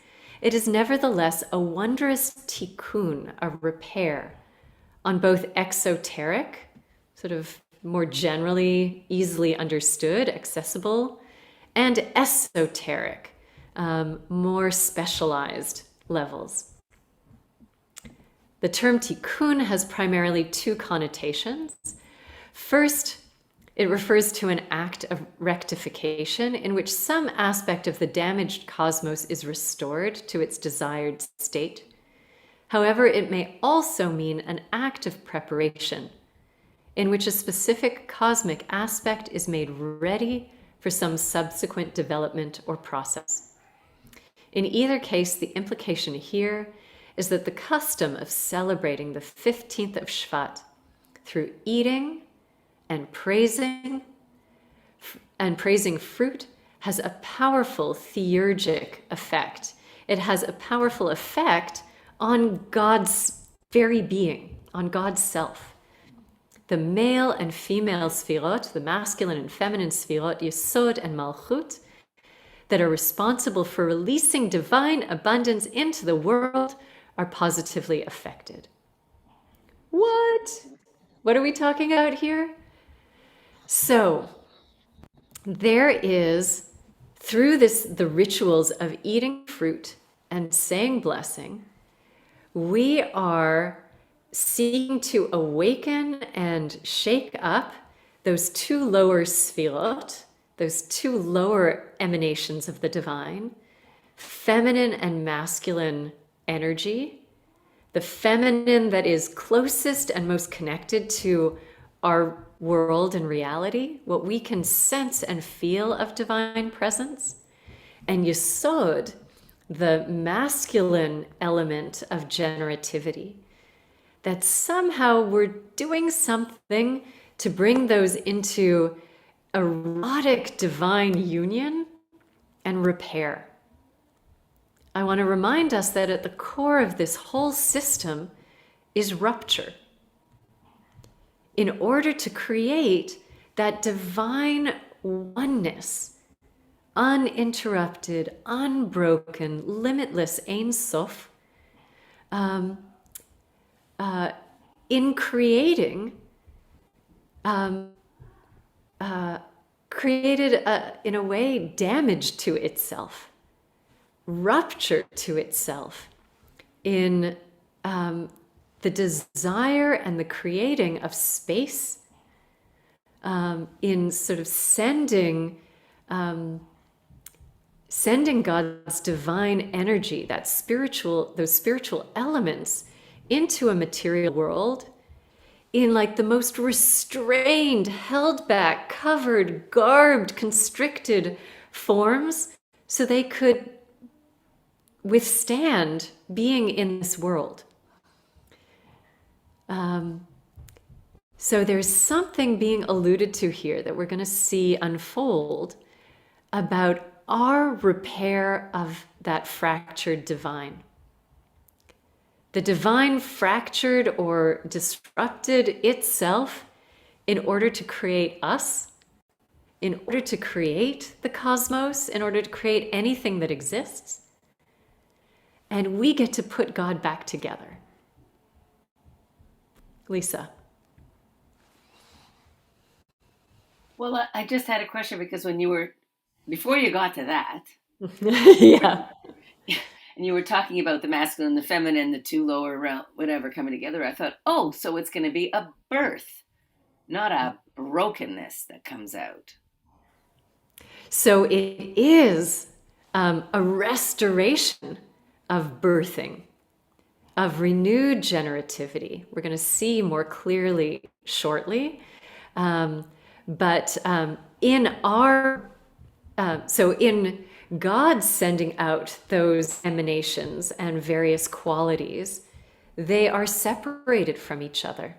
it is nevertheless a wondrous tikkun, a repair, on both exoteric, sort of more generally, easily understood, accessible, and esoteric, more specialized levels. The term tikkun has primarily two connotations. First, it refers to an act of rectification in which some aspect of the damaged cosmos is restored to its desired state. However, it may also mean an act of preparation in which a specific cosmic aspect is made ready for some subsequent development or process. In either case, the implication here is that the custom of celebrating the 15th of Shvat through eating and praising fruit has a powerful theurgic effect. It has a powerful effect on God's very being, on God's self. The male and female sefirot, the masculine and feminine sefirot, Yesod and Malchut, that are responsible for releasing divine abundance into the world are positively affected. What? What are we talking about here? So, there is, through the rituals of eating fruit and saying blessing, we are seeking to awaken and shake up those two lower sefirot, those two lower emanations of the divine, feminine and masculine energy, the feminine that is closest and most connected to our world and reality, what we can sense and feel of divine presence, and Yesod, the masculine element of generativity, that somehow we're doing something to bring those into erotic divine union and repair. I want to remind us that at the core of this whole system is rupture. In order to create that divine oneness, uninterrupted, unbroken, limitless Ein Sof, in creating, created in a way damage to itself, rupture to itself in the desire and the creating of space, in sort of sending God's divine energy, those spiritual elements into a material world in like the most restrained, held back, covered, garbed, constricted forms so they could withstand being in this world. So there's something being alluded to here that we're going to see unfold about our repair of that fractured divine. The divine fractured or disrupted itself in order to create us, in order to create the cosmos, in order to create anything that exists. And we get to put God back together. Lisa. Well, I just had a question because before you got to that, yeah, and you were talking about the masculine, the feminine, the two lower realm, whatever coming together, I thought, oh, so it's going to be a birth, not a brokenness that comes out. So it is a restoration of birthing, of renewed generativity. We're going to see more clearly shortly. But in God sending out those emanations and various qualities, they are separated from each other.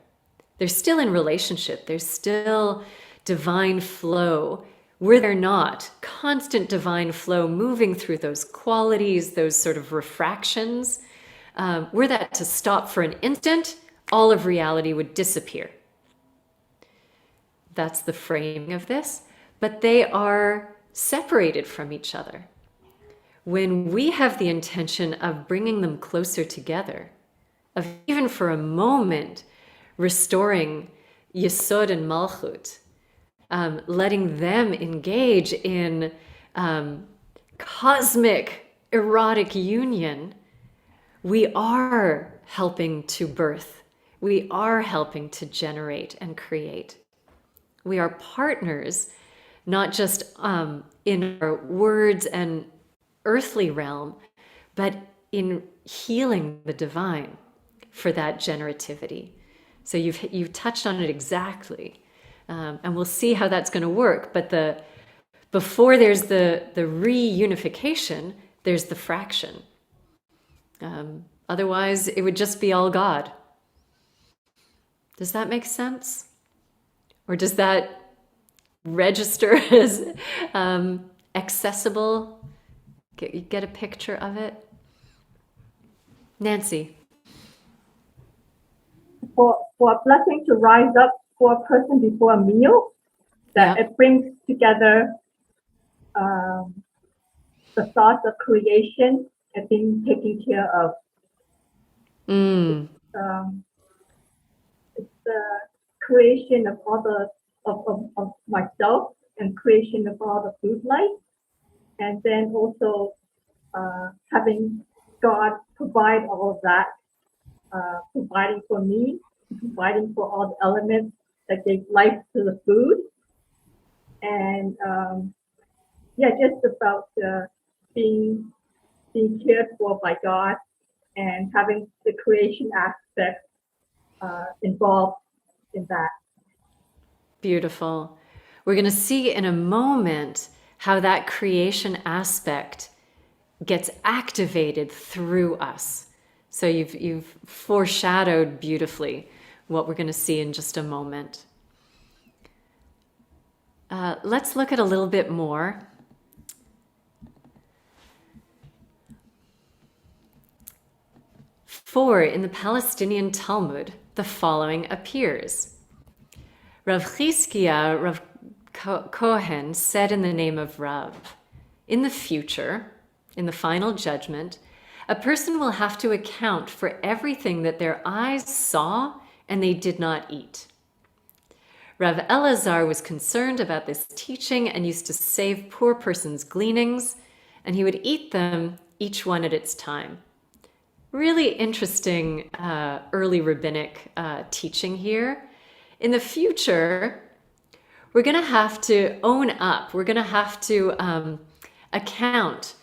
They're still in relationship. There's still divine flow. Were there not constant divine flow moving through those qualities, those sort of refractions, were that to stop for an instant, all of reality would disappear. That's the framing of this, but they are separated from each other. When we have the intention of bringing them closer together, of even for a moment restoring Yesod and Malchut, letting them engage in cosmic erotic union, we are helping to birth. We are helping to generate and create. We are partners, not just in our words and earthly realm, but in healing the divine for that generativity. So you've touched on it exactly, and we'll see how that's going to work. But before there's the reunification, there's the fraction. Otherwise, it would just be all God. Does that make sense? Or does that register as accessible? Get a picture of it? Nancy. For a blessing to rise up for a person before a meal, that it brings together the thoughts of creation and being taken care of. It's the creation of all of myself and creation of all the food life, and then also having God provide all of that, providing for me, providing for all the elements that gave life to the food. And just about being cared for by God and having the creation aspect involved in that. Beautiful. We're going to see in a moment how that creation aspect gets activated through us. So you've foreshadowed beautifully what we're going to see in just a moment. Let's look at a little bit more. For in the Palestinian Talmud, the following appears. Rav Chizkiah, Rav Kohen said in the name of Rav, in the future, in the final judgment, a person will have to account for everything that their eyes saw and they did not eat. Rav Elazar was concerned about this teaching and used to save poor persons' gleanings, and he would eat them, each one at its time. Really interesting early rabbinic teaching here. In the future, we're going to have to own up. We're going to have to account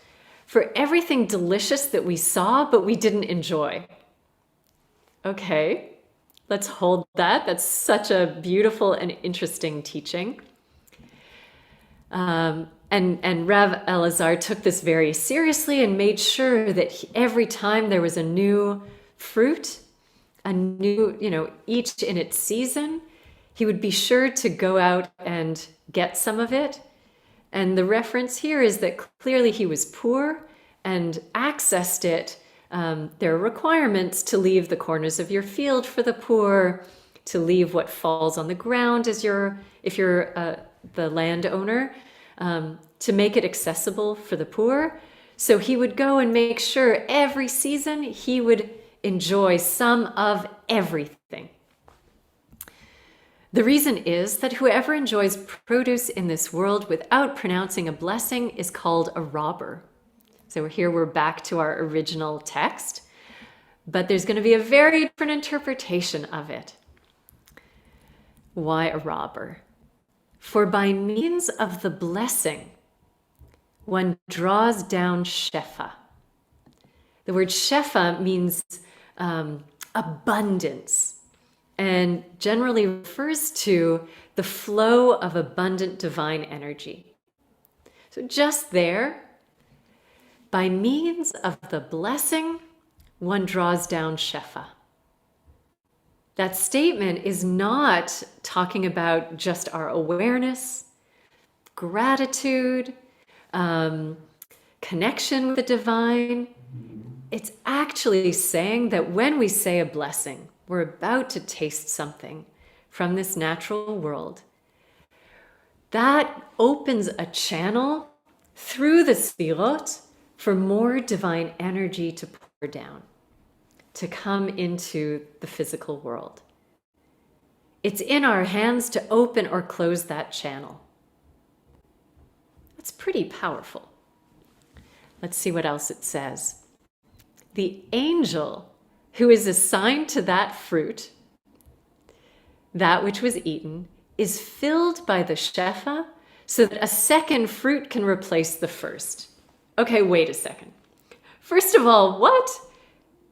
for everything delicious that we saw, but we didn't enjoy. Okay, let's hold that. That's such a beautiful and interesting teaching. And Rav Elazar took this very seriously and made sure that every time there was a new fruit, a new, each in its season, he would be sure to go out and get some of it. And the reference here is that clearly he was poor and accessed it. There are requirements to leave the corners of your field for the poor, to leave what falls on the ground if you're the landowner, to make it accessible for the poor. So he would go and make sure every season he would enjoy some of everything. The reason is that whoever enjoys produce in this world without pronouncing a blessing is called a robber. So we're back to our original text, but there's going to be a very different interpretation of it. Why a robber? For by means of the blessing, one draws down shefa. The word shefa means abundance, and generally refers to the flow of abundant divine energy. So just there, by means of the blessing, one draws down shefa. That statement is not talking about just our awareness, gratitude, connection with the divine. It's actually saying that when we say a blessing, we're about to taste something from this natural world. That opens a channel through the Sefirot for more divine energy to pour down, to come into the physical world. It's in our hands to open or close that channel. That's pretty powerful. Let's see what else it says. The angel who is assigned to that fruit, that which was eaten, is filled by the shefa so that a second fruit can replace the first. Okay, wait a second. First of all, what?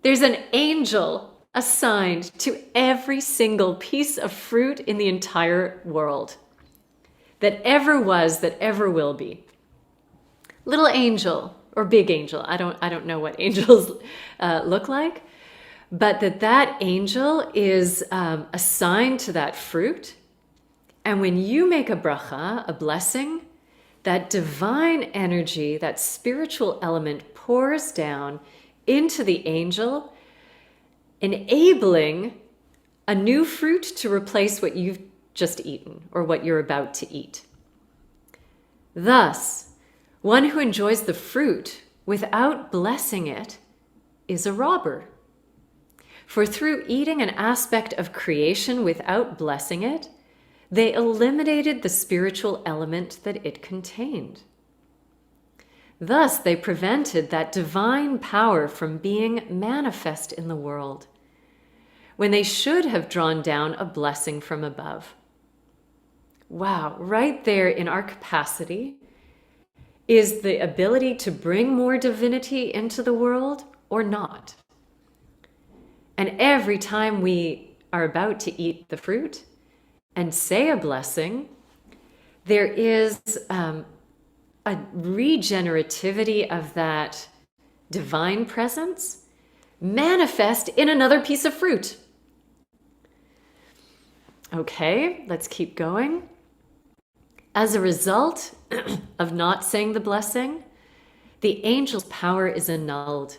There's an angel assigned to every single piece of fruit in the entire world that ever was, that ever will be. Little angel or big angel, I don't know what angels look like, but that angel is assigned to that fruit. And when you make a bracha, a blessing, that divine energy, that spiritual element pours down into the angel, enabling a new fruit to replace what you've just eaten or what you're about to eat. Thus, one who enjoys the fruit without blessing it is a robber. For through eating an aspect of creation without blessing it, they eliminated the spiritual element that it contained. Thus, they prevented that divine power from being manifest in the world, when they should have drawn down a blessing from above. Wow, right there in our capacity is the ability to bring more divinity into the world or not. And every time we are about to eat the fruit and say a blessing, there is a regenerativity of that divine presence manifest in another piece of fruit. Okay, let's keep going. As a result of not saying the blessing, the angel's power is annulled,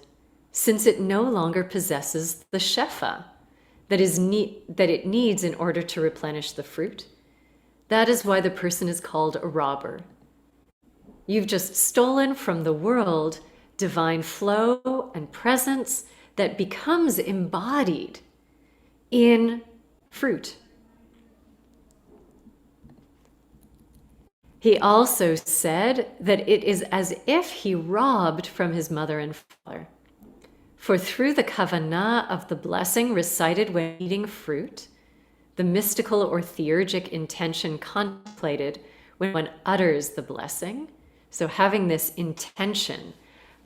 since it no longer possesses the shefa that it needs in order to replenish the fruit. That is why the person is called a robber. You've just stolen from the world divine flow and presence that becomes embodied in fruit. He also said that it is as if he robbed from his mother and father. For through the kavanah of the blessing recited when eating fruit, the mystical or theurgic intention contemplated when one utters the blessing, so having this intention,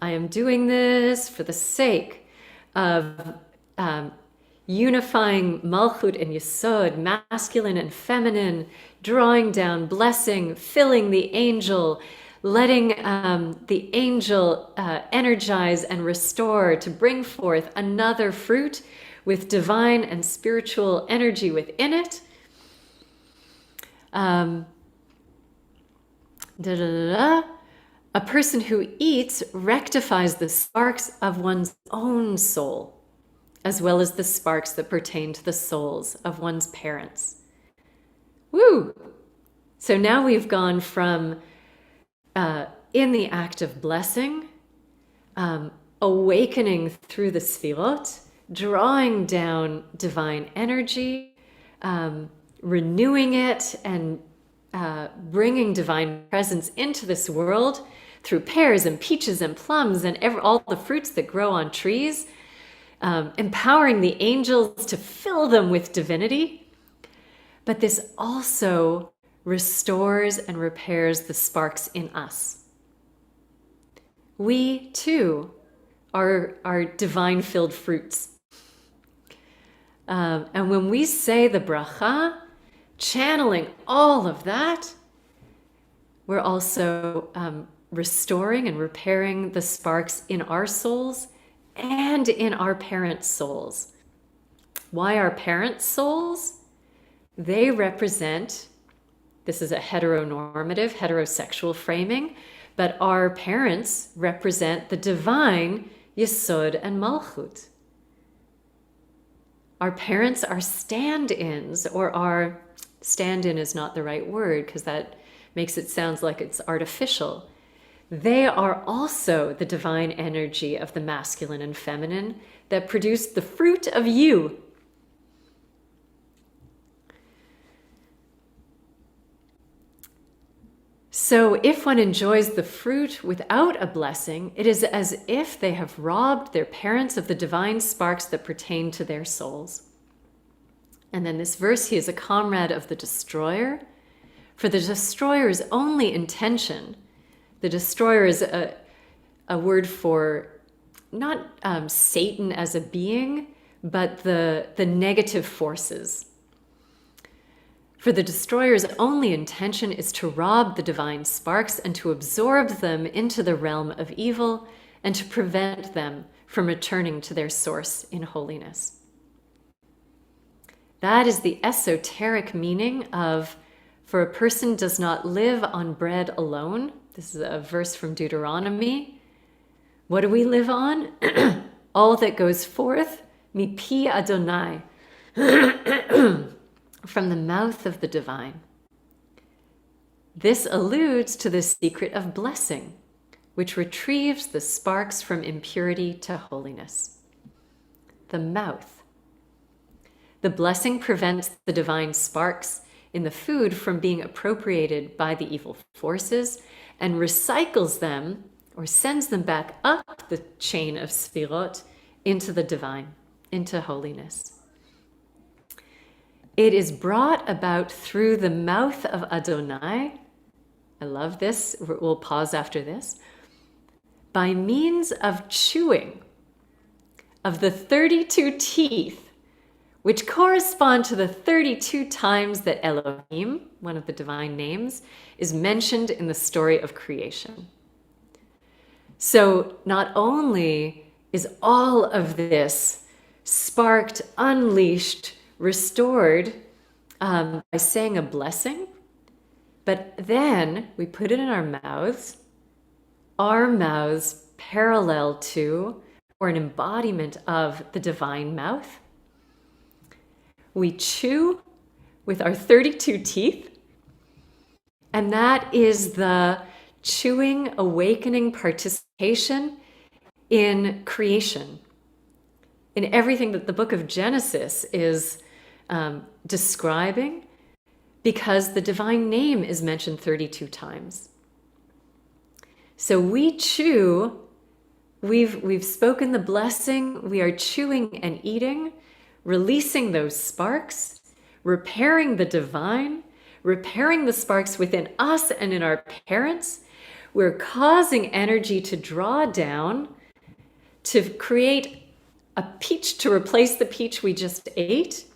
I am doing this for the sake of unifying Malchut and Yesod, masculine and feminine, drawing down blessing, filling the angel, letting the angel energize and restore to bring forth another fruit with divine and spiritual energy within it. A person who eats rectifies the sparks of one's own soul, as well as the sparks that pertain to the souls of one's parents. Woo! So now we've gone from, in the act of blessing, awakening through the Sefirot, drawing down divine energy, renewing it, and bringing divine presence into this world through pears and peaches and plums and all the fruits that grow on trees, empowering the angels to fill them with divinity. But this also restores and repairs the sparks in us. We too are divine-filled fruits. And when we say the bracha, channeling all of that, we're also restoring and repairing the sparks in our souls and in our parents' souls. Why our parents' souls? They represent, this is a heteronormative, heterosexual framing, but our parents represent the divine Yesod and Malchut. Our parents are stand-ins, or our stand-in is not the right word because that makes it sound like it's artificial. They are also the divine energy of the masculine and feminine that produce the fruit of you. So if one enjoys the fruit without a blessing, it is as if they have robbed their parents of the divine sparks that pertain to their souls. And then this verse, he is a comrade of the destroyer. For the destroyer's only intention, the destroyer is a word for not Satan as a being, but the negative forces. For the destroyer's only intention is to rob the divine sparks and to absorb them into the realm of evil and to prevent them from returning to their source in holiness. That is the esoteric meaning of, for a person does not live on bread alone. This is a verse from Deuteronomy. What do we live on? All that goes forth, mipi Adonai, from the mouth of the divine. This alludes to the secret of blessing, which retrieves the sparks from impurity to holiness. The mouth. The blessing prevents the divine sparks in the food from being appropriated by the evil forces and recycles them or sends them back up the chain of Sefirot into the divine, into holiness. It is brought about through the mouth of Adonai. I love this. We'll pause after this. By means of chewing of the 32 teeth, which correspond to the 32 times that Elohim, one of the divine names, is mentioned in the story of creation. So not only is all of this sparked, unleashed, restored by saying a blessing, but then we put it in our mouths parallel to, or an embodiment of, the divine mouth. We chew with our 32 teeth, and that is the chewing, awakening participation in creation, in everything that the book of Genesis is describing, because the divine name is mentioned 32 times. So we chew, we've spoken the blessing, we are chewing and eating, releasing those sparks, repairing the divine, repairing the sparks within us and in our parents. We're causing energy to draw down, to create a peach to replace the peach we just ate.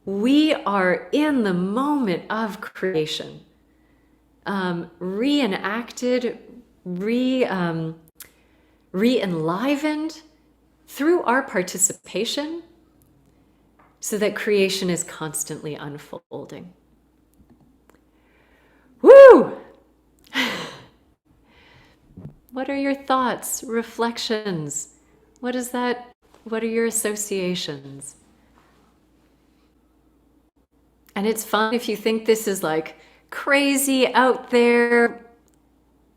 We are in the moment of creation, reenacted, re-enlivened through our participation, so that creation is constantly unfolding. Woo! What are your thoughts, reflections? What is that? What are your associations? And it's fun if you think this is like crazy out there.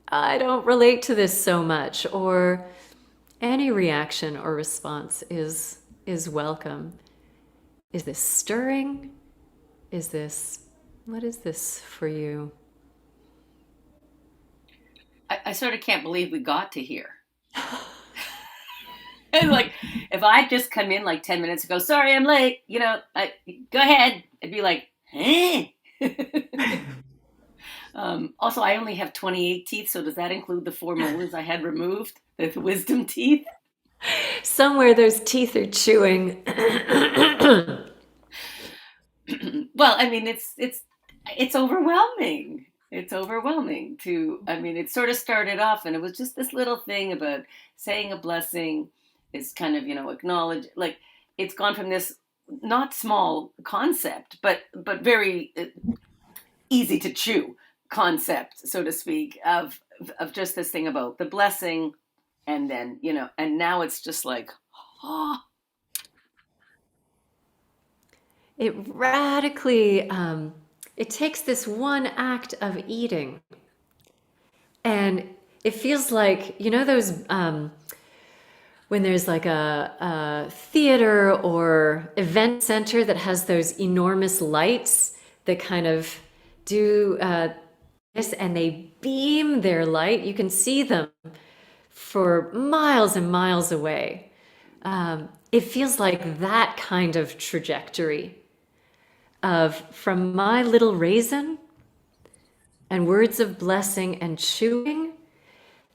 I don't relate to this so much, or any reaction or response is welcome. Is this stirring? What is this for you? I sort of can't believe we got to here. And like, if I just come in like 10 minutes ago, sorry, I'm late, go ahead. I'd be like, eh. Also, I only have 28 teeth, so does that include the 4 molars I had removed, the wisdom teeth? Somewhere those teeth are chewing. Well, I mean, it's overwhelming. It's overwhelming it sort of started off and it was just this little thing about saying a blessing is kind of, acknowledge, like it's gone from this not small concept, but very easy to chew concept, so to speak, of just this thing about the blessing. And then, and now it's just like, oh. It radically, it takes this one act of eating, and it feels like, those, when there's like a theater or event center that has those enormous lights that kind of do this, and they beam their light. You can see them for miles and miles away. It feels like that kind of trajectory of from my little raisin and words of blessing and chewing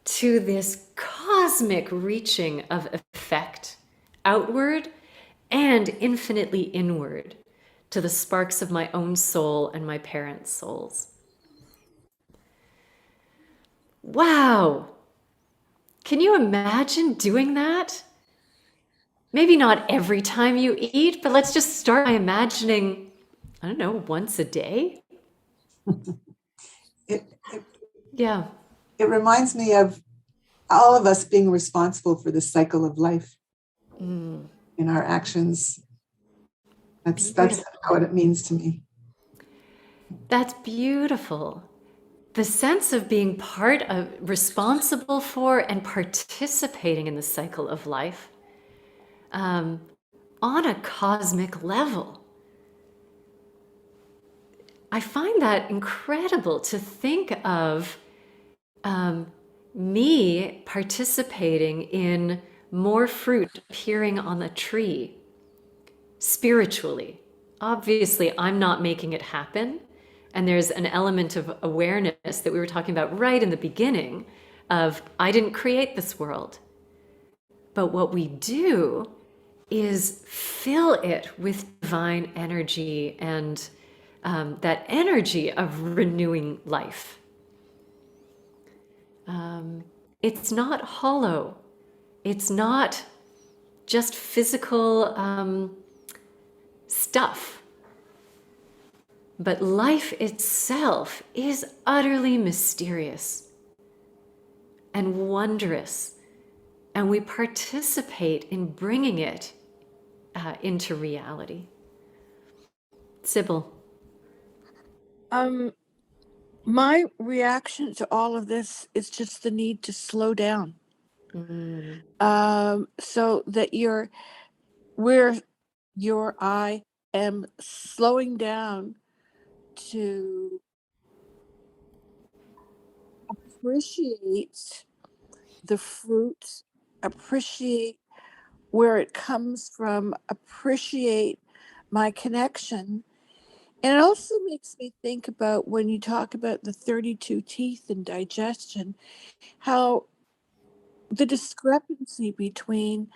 to this cosmic reaching of effect outward and infinitely inward to the sparks of my own soul and my parents' souls. Wow! Can you imagine doing that? Maybe not every time you eat, but let's just start by imagining, I don't know, once a day? Yeah. It reminds me of all of us being responsible for the cycle of life in our actions. That's what it means to me. That's beautiful. The sense of being responsible for and participating in the cycle of life on a cosmic level. I find that incredible to think of me participating in more fruit appearing on the tree spiritually, obviously I'm not making it happen. And there's an element of awareness that we were talking about right in the beginning of, I didn't create this world. But what we do is fill it with divine energy and that energy of renewing life. It's not hollow. It's not just physical stuff. But life itself is utterly mysterious and wondrous. And we participate in bringing it into reality. Sybil. My reaction to all of this is just the need to slow down. So that I am slowing down to appreciate the fruit, appreciate where it comes from, appreciate my connection. And it also makes me think about when you talk about the 32 teeth and digestion, how the discrepancy between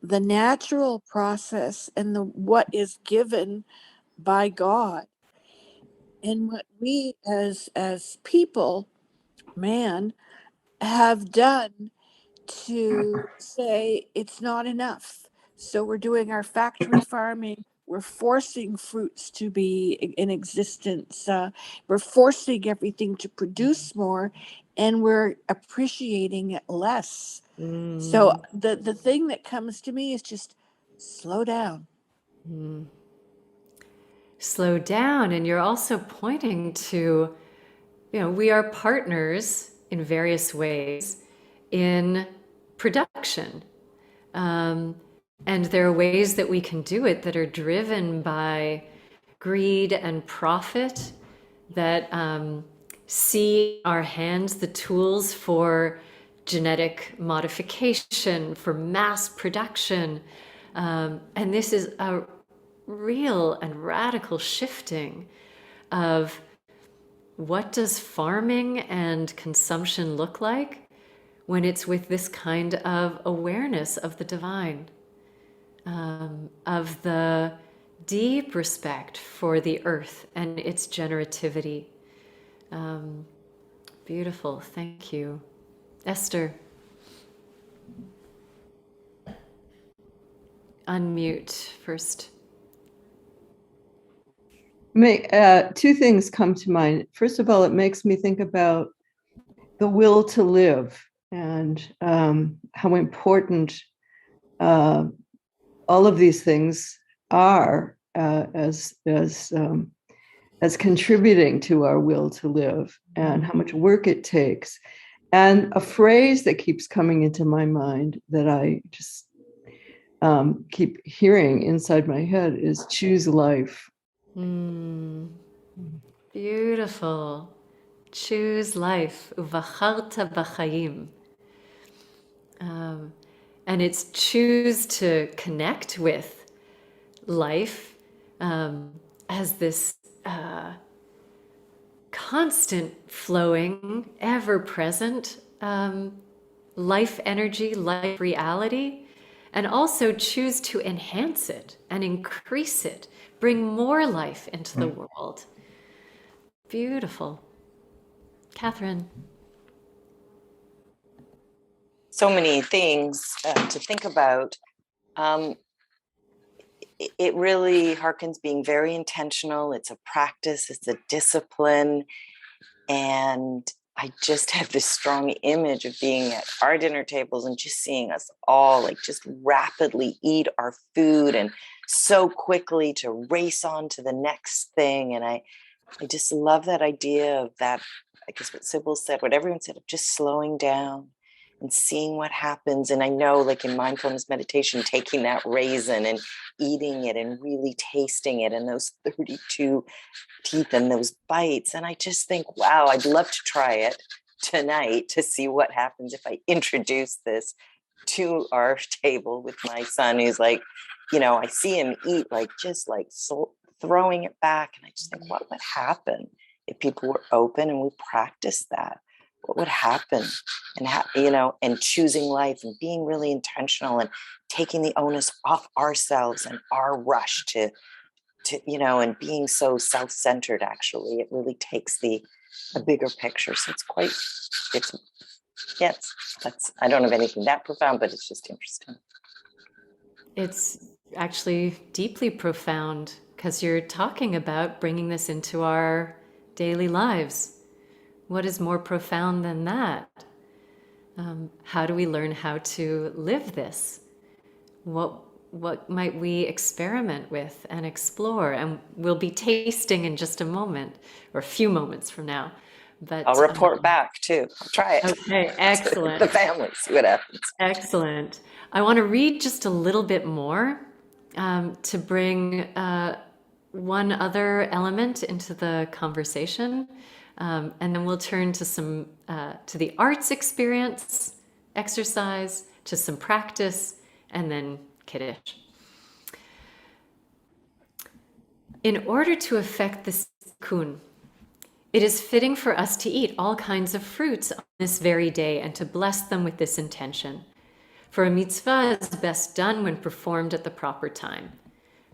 the natural process and what is given by God and what we as people, man, have done to say it's not enough. So we're doing our factory farming. We're forcing fruits to be in existence. We're forcing everything to produce more, and we're appreciating it less. So the thing that comes to me is just slow down. Slow down. And you're also pointing to, we are partners in various ways in production. And there are ways that we can do it that are driven by greed and profit, that see in our hands the tools for genetic modification, for mass production. And this is a real and radical shifting of what does farming and consumption look like when it's with this kind of awareness of the divine, of the deep respect for the earth and its generativity. Beautiful, thank you. Esther. Unmute first. Two things come to mind. First of all, it makes me think about the will to live and how important all of these things are as contributing to our will to live, and how much work it takes. And a phrase that keeps coming into my mind that I just keep hearing inside my head is choose life. Beautiful. Choose life. Uvacharta b'chayim. And it's choose to connect with life as this constant flowing, ever-present life energy, life reality, and also choose to enhance it and increase it, bring more life into the world. Beautiful. Catherine. So many things to think about. It really harkens being very intentional. It's a practice, it's a discipline. And I just have this strong image of being at our dinner tables and just seeing us all like just rapidly eat our food and so quickly to race on to the next thing. And I just love that idea of that, I guess what Sybil said, what everyone said, of just slowing down and seeing what happens. And I know, like in mindfulness meditation, taking that raisin and eating it and really tasting it and those 32 teeth and those bites. And I just think, wow, I'd love to try it tonight to see what happens if I introduce this to our table with my son, who's like, I see him eat like just like so throwing it back. And I just think, what would happen if people were open and we practiced that? What would happen? And and choosing life and being really intentional and taking the onus off ourselves and our rush to and being so self-centered. Actually, it really takes a bigger picture. So that's I don't have anything that profound, but it's just interesting. It's actually deeply profound because you're talking about bringing this into our daily lives. What is more profound than that? How do we learn how to live this? What might we experiment with and explore? And we'll be tasting in just a moment, or a few moments from now. But I'll report back too. I'll try it. Okay, excellent. The family, see what happens. Excellent. I want to read just a little bit more to bring one other element into the conversation. And then we'll turn to to the arts experience, exercise, to some practice, and then Kiddush. In order to effect this tikkun, it is fitting for us to eat all kinds of fruits on this very day and to bless them with this intention. For a mitzvah is best done when performed at the proper time.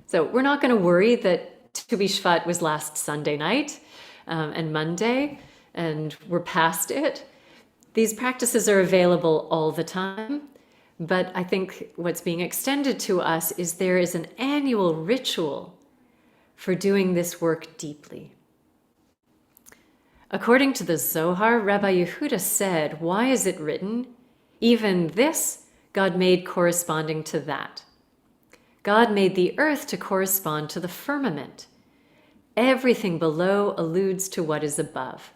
So we're not going to worry that Tu B'Shvat was last Sunday night and Monday, and we're past it. These practices are available all the time, but I think what's being extended to us is there is an annual ritual for doing this work deeply. According to the Zohar, Rabbi Yehuda said, "Why is it written, even this God made corresponding to that? God made the earth to correspond to the firmament. Everything below alludes to what is above."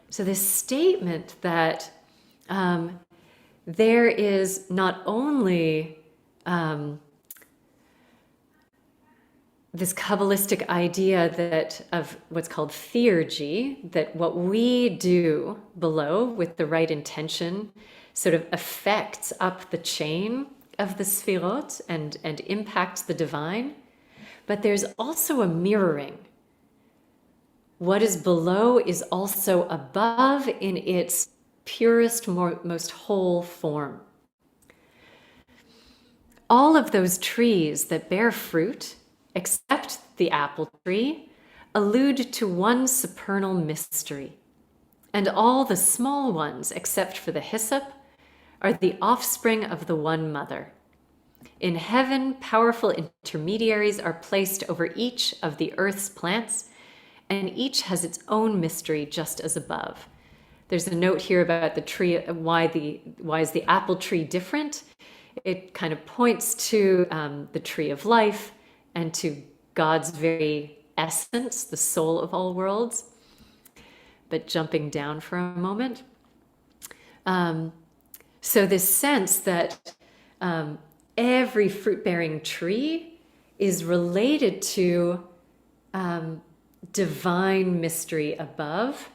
So this statement that there is not only this Kabbalistic idea of what's called theurgy, that what we do below with the right intention sort of affects up the chain of the Sefirot and impacts the divine, but there's also a mirroring. What is below is also above in its purest, most whole form. All of those trees that bear fruit, except the apple tree, allude to one supernal mystery. And all the small ones, except for the hyssop, are the offspring of the one mother. In heaven, powerful intermediaries are placed over each of the earth's plants, and each has its own mystery just as above. There's a note here about the tree, why is the apple tree different? It kind of points to the tree of life and to God's very essence, the soul of all worlds. But jumping down for a moment. So this sense that every fruit-bearing tree is related to divine mystery above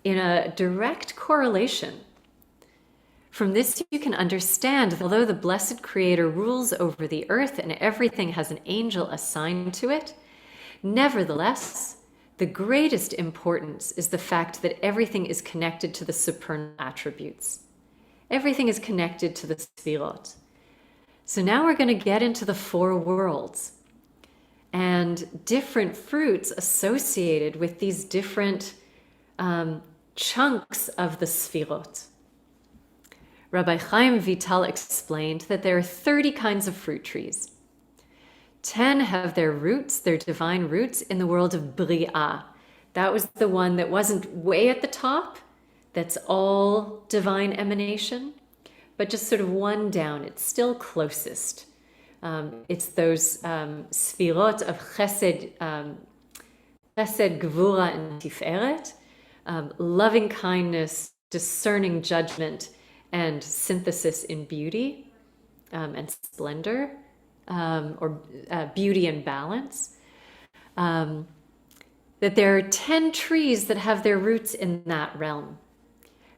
in a direct correlation. From this, you can understand that although the blessed Creator rules over the earth and everything has an angel assigned to it, nevertheless, the greatest importance is the fact that everything is connected to the supernal attributes. Everything is connected to the Sefirot. So now we're going to get into the four worlds and different fruits associated with these different chunks of the Sefirot. Rabbi Chaim Vital explained that there are 30 kinds of fruit trees. 10 have their roots, their divine roots, in the world of Bria. That was the one that wasn't way at the top, that's all divine emanation, but just sort of one down. It's still closest. It's those Sefirot of Chesed, Gvura, and Tiferet, loving kindness, discerning judgment, and synthesis in beauty and splendor, or beauty and balance. That there are 10 trees that have their roots in that realm,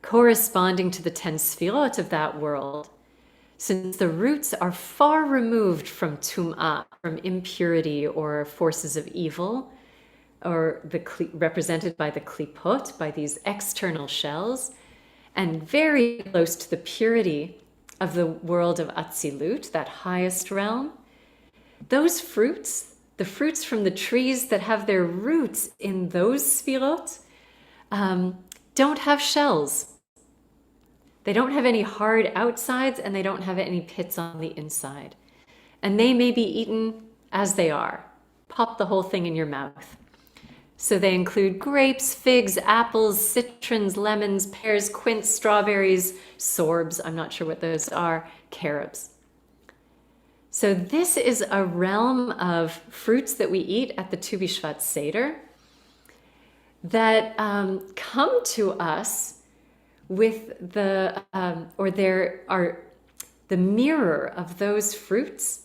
corresponding to the 10 Sefirot of that world. since the roots are far removed from tum'ah, from impurity or forces of evil, or represented by the klipot, by these external shells, and very close to the purity of the world of Atzilut, that highest realm. Those fruits, the fruits from the trees that have their roots in those sefirot, don't have shells. They don't have any hard outsides, and they don't have any pits on the inside. And they may be eaten as they are. Pop the whole thing in your mouth. So they include grapes, figs, apples, citrons, lemons, pears, quince, strawberries, sorbs, I'm not sure what those are, carobs. So this is a realm of fruits that we eat at the Tu B'Shvat Seder that come to us with the mirror of those fruits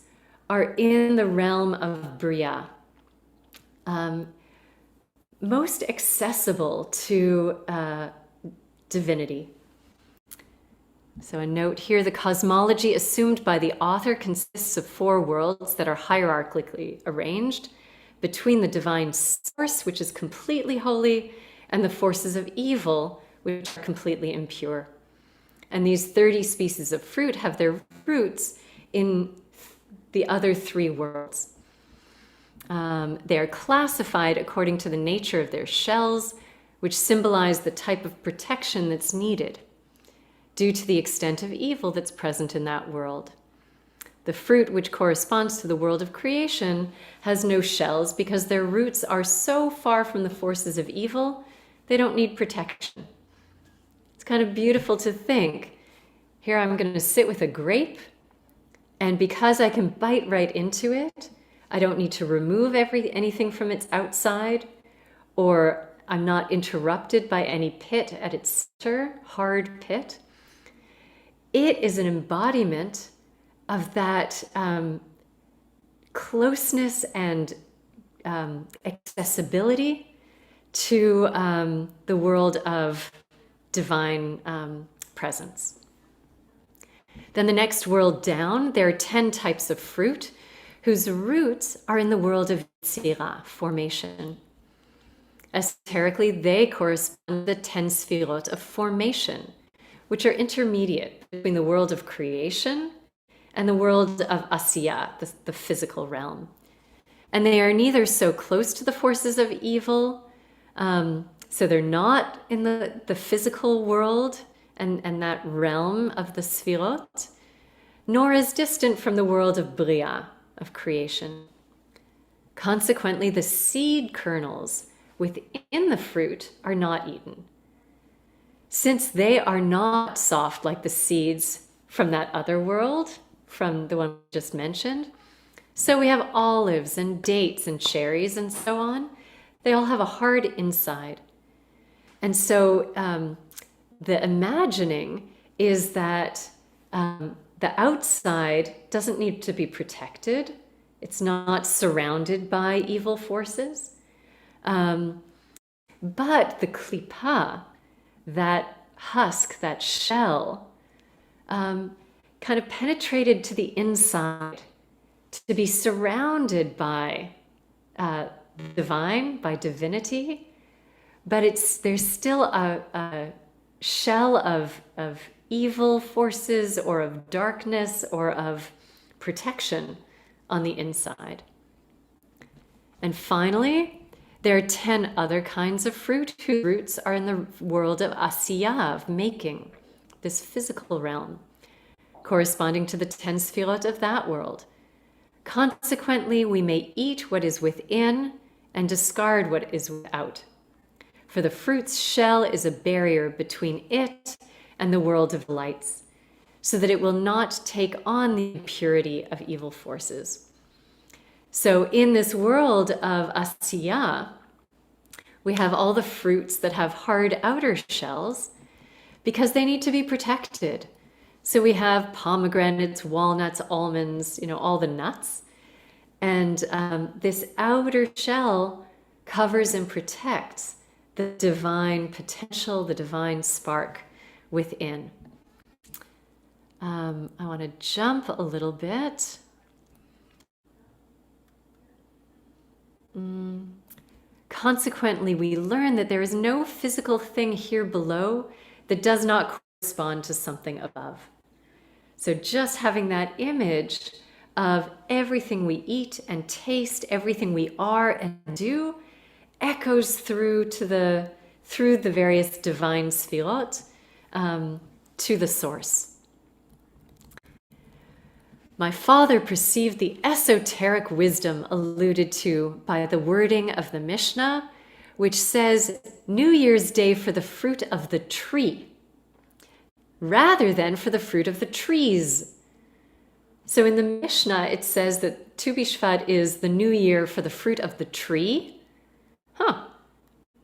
are in the realm of Bria, most accessible to divinity. So a note here, the cosmology assumed by the author consists of 4 worlds that are hierarchically arranged between the divine source, which is completely holy, and the forces of evil, which are completely impure. And these 30 species of fruit have their roots in the other 3 worlds. They are classified according to the nature of their shells, which symbolize the type of protection that's needed due to the extent of evil that's present in that world. The fruit, which corresponds to the world of creation, has no shells because their roots are so far from the forces of evil, they don't need protection. It's kind of beautiful to think, here I'm going to sit with a grape, and because I can bite right into it, I don't need to remove anything from its outside, or I'm not interrupted by any pit at its center, hard pit. It is an embodiment of that closeness and accessibility to the world of divine presence. Then the next world down, there are 10 types of fruit whose roots are in the world of Yetzirah, formation. Esoterically, they correspond to the 10 Sefirot of formation, which are intermediate between the world of creation and the world of Asiyah, the physical realm. And they are neither so close to the forces of evil, so they're not in the physical world and that realm of the Sefirot, nor as distant from the world of Bria, of creation. Consequently, the seed kernels within the fruit are not eaten, since they are not soft like the seeds from that other world, from the one we just mentioned. So we have olives and dates and cherries and so on. They all have a hard inside. And so the imagining is that the outside doesn't need to be protected. It's not surrounded by evil forces. But the klipa, that husk, that shell, kind of penetrated to the inside, to be surrounded by divine, by divinity, but there's still a shell of evil forces or of darkness or of protection on the inside. And finally, there are 10 other kinds of fruit whose roots are in the world of Asiyah, of making, this physical realm, corresponding to the 10 Sefirot of that world. Consequently, we may eat what is within and discard what is without. For the fruit's shell is a barrier between it and the world of lights, so that it will not take on the impurity of evil forces. So in this world of Asiyah, we have all the fruits that have hard outer shells because they need to be protected. So we have pomegranates, walnuts, almonds, all the nuts. And this outer shell covers and protects the divine potential, the divine spark within. I want to jump a little bit. Consequently, we learn that there is no physical thing here below that does not correspond to something above. So just having that image of everything we eat and taste, everything we are and do, echoes through the various divine sefirot to the source. My father perceived the esoteric wisdom alluded to by the wording of the Mishnah, which says New Year's Day for the fruit of the tree, rather than for the fruit of the trees. So in the Mishnah, it says that Tu B'Shvat is the new year for the fruit of the tree.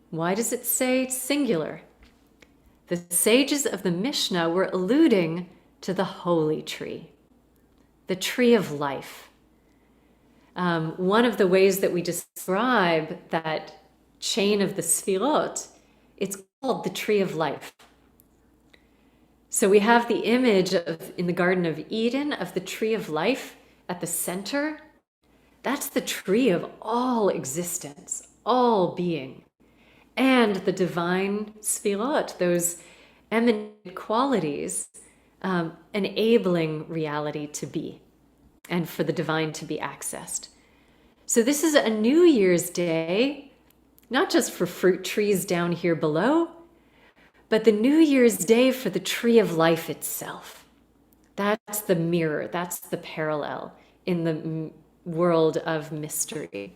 Why does it say singular? The sages of the Mishnah were alluding to the holy tree, the tree of life. One of the ways that we describe that chain of the Sefirot, it's called the tree of life. So we have the image in the Garden of Eden of the tree of life at the center. That's the tree of all existence, all being. And the divine Sefirot, those eminent qualities, enabling reality to be and for the divine to be accessed. So this is a New Year's Day, not just for fruit trees down here below, but the New Year's Day for the tree of life itself. That's the mirror, that's the parallel in the world of mystery.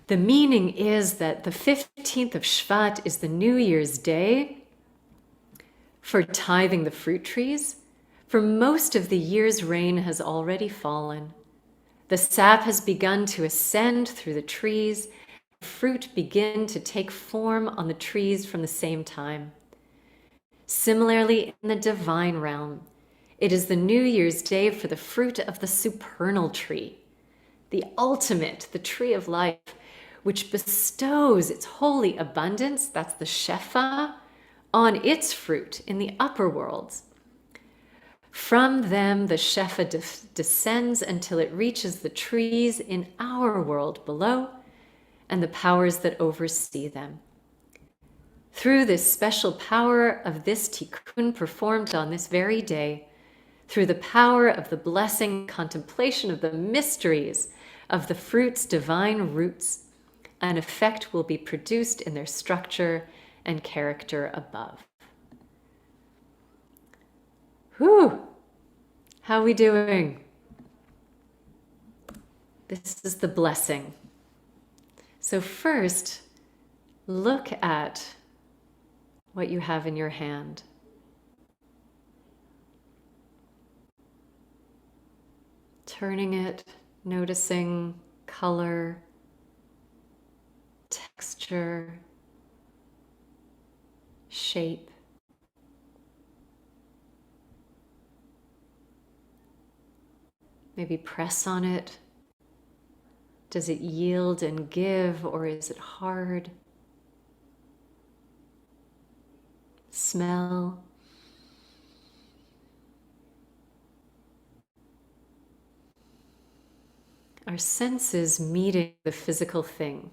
The meaning is that the 15th of Shvat is the New Year's Day for tithing the fruit trees. For most of the year's rain has already fallen. The sap has begun to ascend through the trees. Fruit begin to take form on the trees from the same time. Similarly, in the divine realm, it is the New Year's Day for the fruit of the supernal tree, the ultimate, the tree of life, which bestows its holy abundance, that's the Shefa, on its fruit in the upper worlds. From them, the Shefa descends until it reaches the trees in our world below and the powers that oversee them. Through this special power of this tikkun performed on this very day, through the power of the blessing contemplation of the mysteries of the fruit's divine roots, an effect will be produced in their structure and character above. Whew! How are we doing? This is the blessing. So first, look at what you have in your hand. Turning it, noticing color, texture, shape. Maybe press on it. Does it yield and give, or is it hard? Smell. Our senses meeting the physical thing.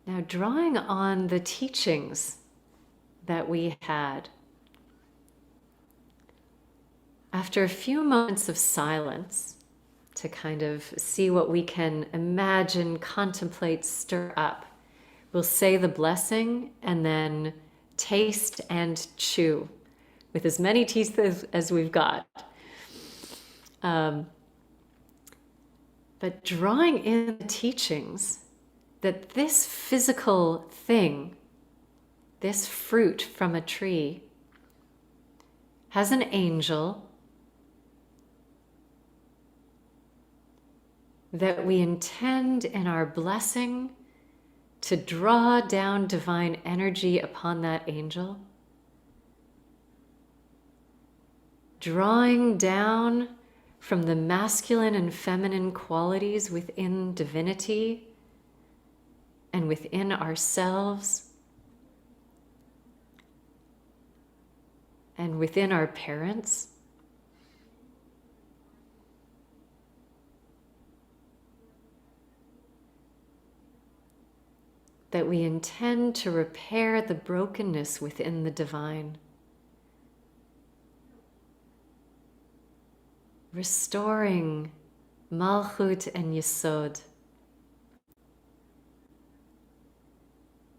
Now, drawing on the teachings that we had, after a few moments of silence to kind of see what we can imagine, contemplate, stir up, we'll say the blessing and then taste and chew with as many teeth as we've got. But drawing in the teachings that this physical thing, this fruit from a tree, has an angel that we intend in our blessing to draw down divine energy upon that angel, drawing down from the masculine and feminine qualities within divinity and within ourselves, and within our parents. That we intend to repair the brokenness within the divine, restoring Malchut and Yesod,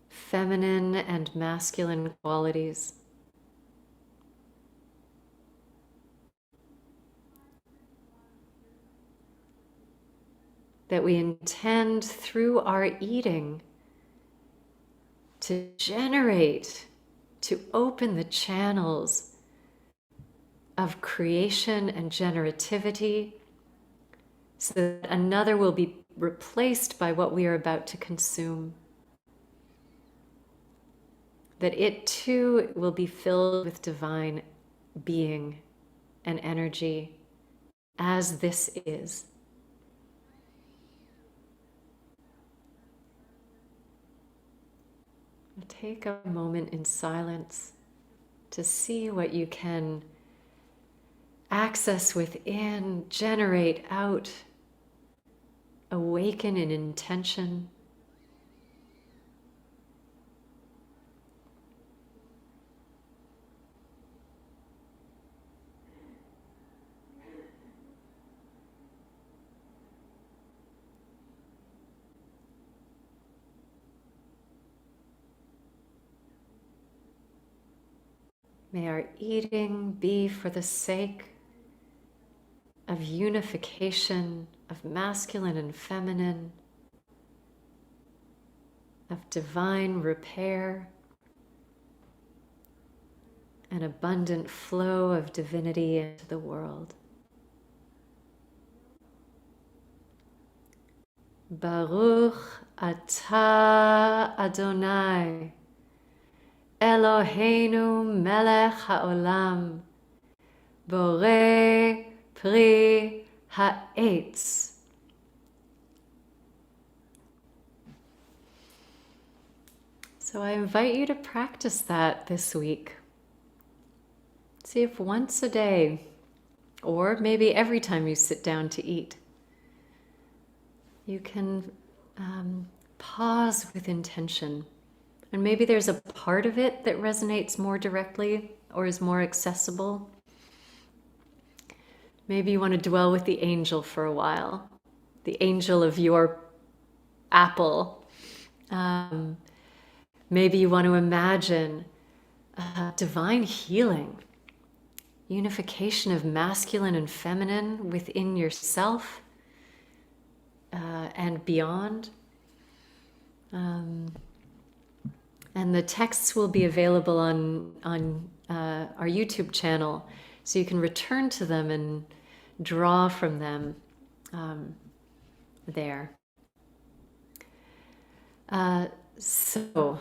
feminine and masculine qualities. That we intend through our eating to generate, to open the channels of creation and generativity so that another will be replaced by what we are about to consume. That it too will be filled with divine being and energy as this is. Take a moment in silence to see what you can access within, generate out, awaken in intention. May our eating be for the sake of unification, of masculine and feminine, of divine repair, an abundant flow of divinity into the world. Baruch atah Adonai, Eloheinu melech haolam, borei pri ha'etz. So I invite you to practice that this week. See if once a day, or maybe every time you sit down to eat, you can pause with intention. And maybe there's a part of it that resonates more directly or is more accessible. Maybe you want to dwell with the angel for a while, the angel of your apple. Maybe you want to imagine divine healing, unification of masculine and feminine within yourself and beyond. And the texts will be available on our YouTube channel, so you can return to them and draw from them there. So,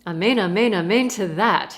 amen, amen, amen to that.